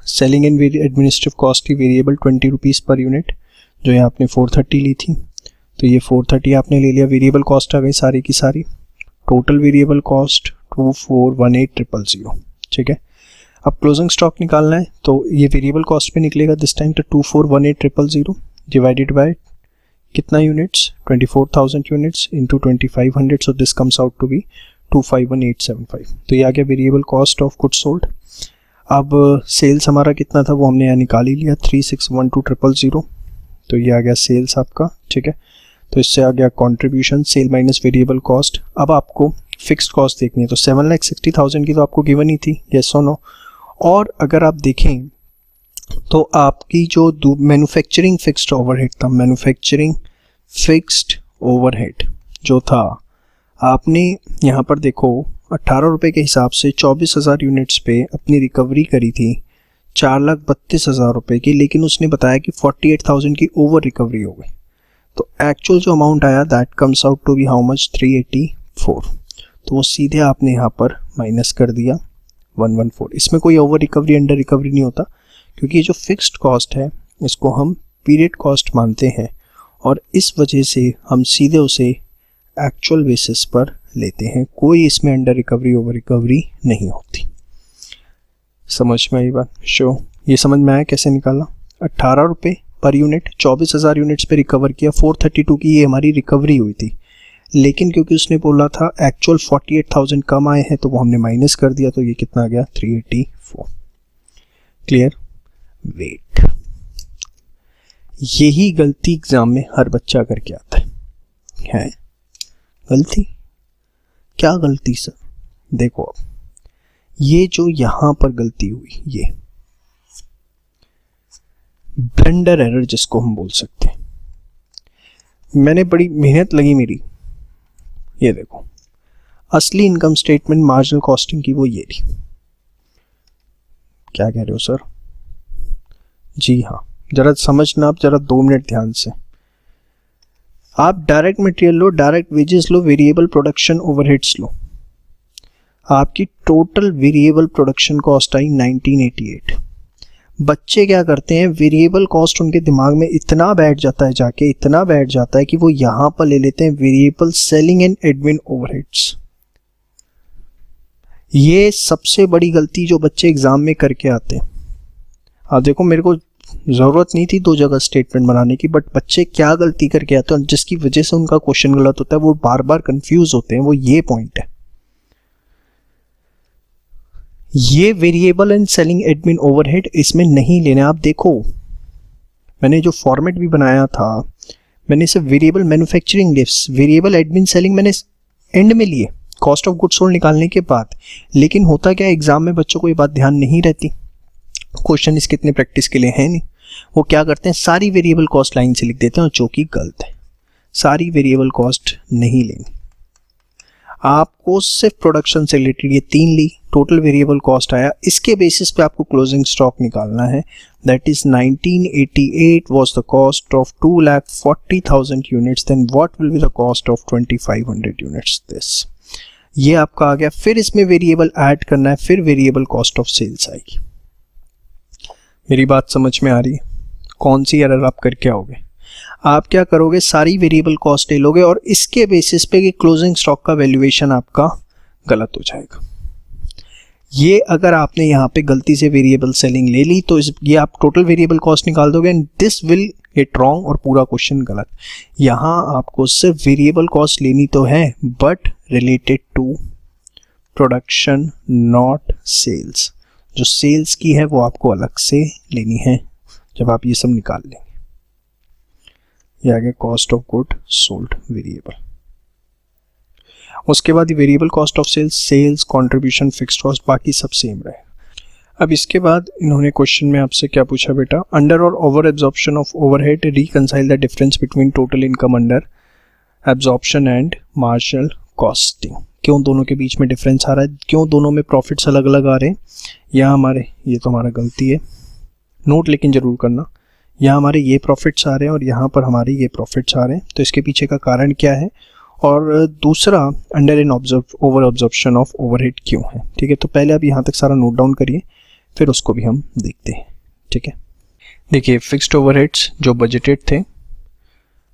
सेलिंग एंड एडमिनिस्ट्रेटिव कॉस्ट थी वेरिएबल 20 रुपीज़ पर यूनिट, जो यहाँ आपने 430 ली थी, तो ये 430 आपने ले लिया। वेरिएबल कॉस्ट आ गई सारी की सारी, टोटल वेरिएबल कॉस्ट 2418,000, ठीक है। अब क्लोजिंग स्टॉक निकालना है तो ये वेरिएबल कॉस्ट पे निकलेगा दिस टाइम, तो 2418,000 डिवाइडेड बाय कितना units, 24,000 units into 2500, so this comes out to be 251875। तो ये आ गया variable cost of goods sold. अब सेल्स हमारा कितना था वो हमने यहाँ निकाल ही लिया, 3612,000, तो ये आ गया सेल्स आपका, ठीक है। तो इससे आ गया contribution, sale minus variable cost. अब आपको फिक्स्ड कॉस्ट देखनी है, तो 7,60,000 की तो आपको गिवन ही थी, यस और नो। और अगर आप देखें तो आपकी जो मैन्युफैक्चरिंग फिक्स्ड ओवरहेड था, मैन्युफैक्चरिंग फिक्स्ड ओवरहेड जो था, आपने यहाँ पर देखो 18 रुपये के हिसाब से 24,000 यूनिट्स पे अपनी रिकवरी करी थी 4,32,000 रुपये की, लेकिन उसने बताया कि 48,000 की ओवर रिकवरी हो गई। तो एक्चुअल जो अमाउंट आया that comes out to be how much, 384। तो वो सीधे आपने यहाँ पर माइनस कर दिया 114। इसमें कोई ओवर रिकवरी अंडर रिकवरी नहीं होता, क्योंकि ये जो फिक्स्ड कॉस्ट है इसको हम पीरियड कॉस्ट मानते हैं और इस वजह से हम सीधे उसे एक्चुअल बेसिस पर लेते हैं। कोई इसमें अंडर रिकवरी ओवर रिकवरी नहीं होती। समझ में आई बात? शो ये समझ में आया कैसे निकाला? 18 रुपये पर यूनिट, 24,000 यूनिट्स पे रिकवर किया, 432 की ये हमारी रिकवरी हुई थी, लेकिन क्योंकि उसने बोला था एक्चुअल 48,000 कम आए हैं तो वो हमने माइनस कर दिया, तो ये कितना आ गया, 384। क्लियर? वेट, यही गलती एग्जाम में हर बच्चा करके आता है गलती। क्या गलती सर? देखो अब ये जो यहां पर गलती हुई, ये ब्लेंडर एरर जिसको हम बोल सकते हैं, मैंने बड़ी मेहनत लगी मेरी, ये देखो असली इनकम स्टेटमेंट मार्जिनल कॉस्टिंग की वो ये थी। क्या कह रहे हो सर? जी हाँ, जरा समझना, आप जरा 2 मिनट ध्यान से। आप डायरेक्ट मटेरियल लो, डायरेक्ट वेजेस लो, वेरिएबल प्रोडक्शन ओवरहेड्स लो, आपकी टोटल वेरिएबल प्रोडक्शन कॉस्ट आई 1988। बच्चे क्या करते हैं, वेरिएबल कॉस्ट उनके दिमाग में इतना बैठ जाता है, जाके इतना बैठ जाता है कि वो यहां पर ले लेते हैं variable selling and admin overheads. ये सबसे बड़ी गलती जो बच्चे एग्जाम में करके आते हैं। आप देखो, मेरे को जरूरत नहीं थी 2 जगह स्टेटमेंट बनाने की, बट बच्चे क्या गलती करके आते हैं और जिसकी वजह से उनका क्वेश्चन गलत होता है, वो बार बार कंफ्यूज होते हैं, वो ये पॉइंट है। ये variable and selling admin overhead इसमें नहीं लेने। आप देखो मैंने जो फॉर्मेट भी बनाया था, मैंने इसे variable manufacturing list, variable admin selling मैंने एंड में लिए कॉस्ट ऑफ गुड्स सोल्ड निकालने के बाद। लेकिन होता क्या, एग्जाम में बच्चों को ये बात ध्यान नहीं रहती, क्वेश्चन इसके इतने प्रैक्टिस के लिए है नहीं। वो क्या करते हैं, सारी वेरिएबल कॉस्ट लाइन से लिख देते हैं, जो कि गलत है। सारी वेरिएबल कॉस्ट नहीं लेनी, आपको सिर्फ प्रोडक्शन से रिलेटेड ये 3 ली, टोटल वेरिएबल कॉस्ट आया, इसके बेसिस पे आपको क्लोजिंग स्टॉक निकालना है। That is 1988 was the cost of 2,40,000 units, then what will be the cost of 2,500 units this. ये आपका आ गया। फिर इसमें वेरिएबल ऐड करना है, फिर वेरिएबल कॉस्ट ऑफ सेल्स आएगी। मेरी बात समझ में आ रही है? कौन सी एरर आप करके आओगे? आप क्या करोगे, सारी वेरिएबल कॉस्ट ले लोगे और इसके बेसिस पे कि क्लोजिंग स्टॉक का वैल्यूएशन आपका गलत हो जाएगा। ये अगर आपने यहाँ पे गलती से वेरिएबल सेलिंग ले ली तो ये आप टोटल वेरिएबल कॉस्ट निकाल दोगे and this will get wrong और पूरा क्वेश्चन गलत। यहाँ आपको सिर्फ वेरिएबल कॉस्ट लेनी तो है but related to production not sales. जो सेल्स की है वो आपको अलग से लेनी है जब आप ये सब निकाल लेंगे। ये आ गया cost of good sold variable. उसके बाद variable cost of sales, sales contribution, fixed cost, बाकी सब सेम रहे। अब इसके बाद इन्होंने क्वेश्चन में आपसे क्या पूछा बेटा, अंडर और over absorption of overhead reconcile the difference between total income under absorption and marginal costing. क्यों दोनों के बीच में डिफरेंस आ रहा है, क्यों दोनों में प्रॉफिट्स अलग अलग आ रहे हैं। यहाँ हमारे ये तो हमारा गलती है, नोट लेकिन जरूर करना। यहाँ हमारे ये प्रॉफिट्स आ रहे हैं और यहाँ पर हमारे ये प्रॉफिट्स आ रहे हैं। तो इसके पीछे का कारण क्या है, और दूसरा under an over absorption of overhead क्यों है। ठीक है, तो पहले आप यहाँ तक सारा नोट डाउन करिए, फिर उसको भी हम देखते हैं। ठीक है, देखिए फिक्स्ड ओवरहेड्स जो बजटेड थे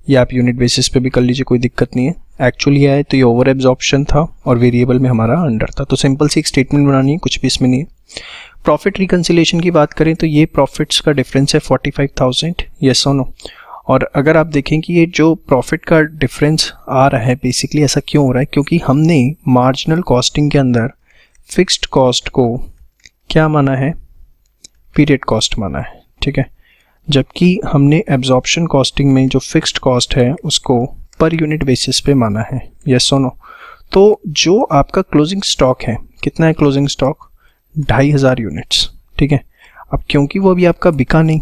ये आप यूनिट बेसिस पे भी कर लीजिए, कोई दिक्कत नहीं है। एक्चुअली आए तो ये ओवर एब्जॉर्प्शन था और वेरिएबल में हमारा अंडर था। तो सिंपल सी एक स्टेटमेंट बनानी है, कुछ भी इसमें नहीं है। प्रॉफिट रिकन्सिलेशन की बात करें तो ये प्रॉफिट्स का डिफरेंस है 45,000, यस और नो। और अगर आप देखें कि ये जो प्रॉफिट का डिफरेंस आ रहा है बेसिकली ऐसा क्यों हो रहा है, क्योंकि हमने मार्जिनल कॉस्टिंग के अंदर फिक्स्ड कॉस्ट को क्या माना है, पीरियड कॉस्ट माना है। ठीक है, जबकि हमने एब्जॉर्प्शन कॉस्टिंग में जो फिक्स्ड कॉस्ट है उसको पर यूनिट बेसिस पे माना है, यस और नो। तो जो आपका क्लोजिंग स्टॉक है, कितना है क्लोजिंग स्टॉक, 2,500 यूनिट्स। ठीक है, अब क्योंकि वो अभी आपका बिका नहीं,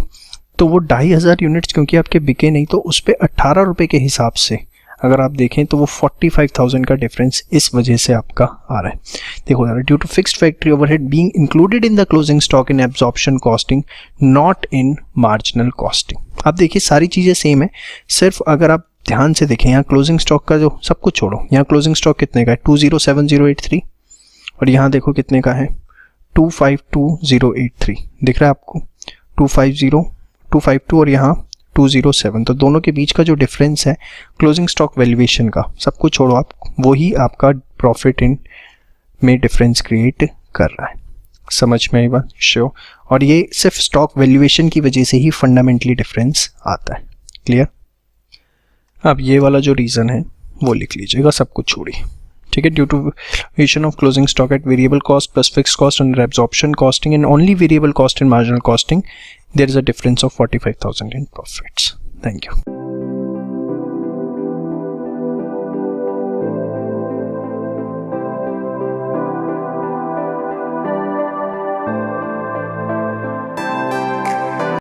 तो वो 2,500 यूनिट्स क्योंकि आपके बिके नहीं, तो उस पर 18 रुपये के हिसाब से अगर आप देखें तो वो 45,000 का डिफरेंस इस वजह से आपका आ रहा है। देखो यार, due to fixed factory overhead being included in the closing stock in absorption costing not in marginal costing. आप देखिए सारी चीज़ें सेम है, सिर्फ अगर आप ध्यान से देखें यहाँ क्लोजिंग स्टॉक का जो सब कुछ छोड़ो, यहाँ क्लोजिंग स्टॉक कितने का है 207083, और यहाँ देखो कितने का है 252083, दिख रहा है आपको 252 और यहाँ 207। तो दोनों के बीच का जो डिफरेंस है क्लोजिंग स्टॉक वैल्यूएशन का, सब कुछ छोड़ो आप, वही आपका प्रॉफिट इन में डिफरेंस क्रिएट कर रहा है। समझ में आई बात, श्योर। और ये सिर्फ स्टॉक वैल्यूएशन की वजह से ही फंडामेंटली डिफरेंस आता है, क्लियर। अब ये वाला जो रीज़न है वो लिख लीजिएगा, सब कुछ छोड़िए। ठीक है, due to variation of closing stock at variable cost plus fixed cost under absorption costing and only variable cost in marginal costing, there is a difference of 45,000 in profits. Thank you.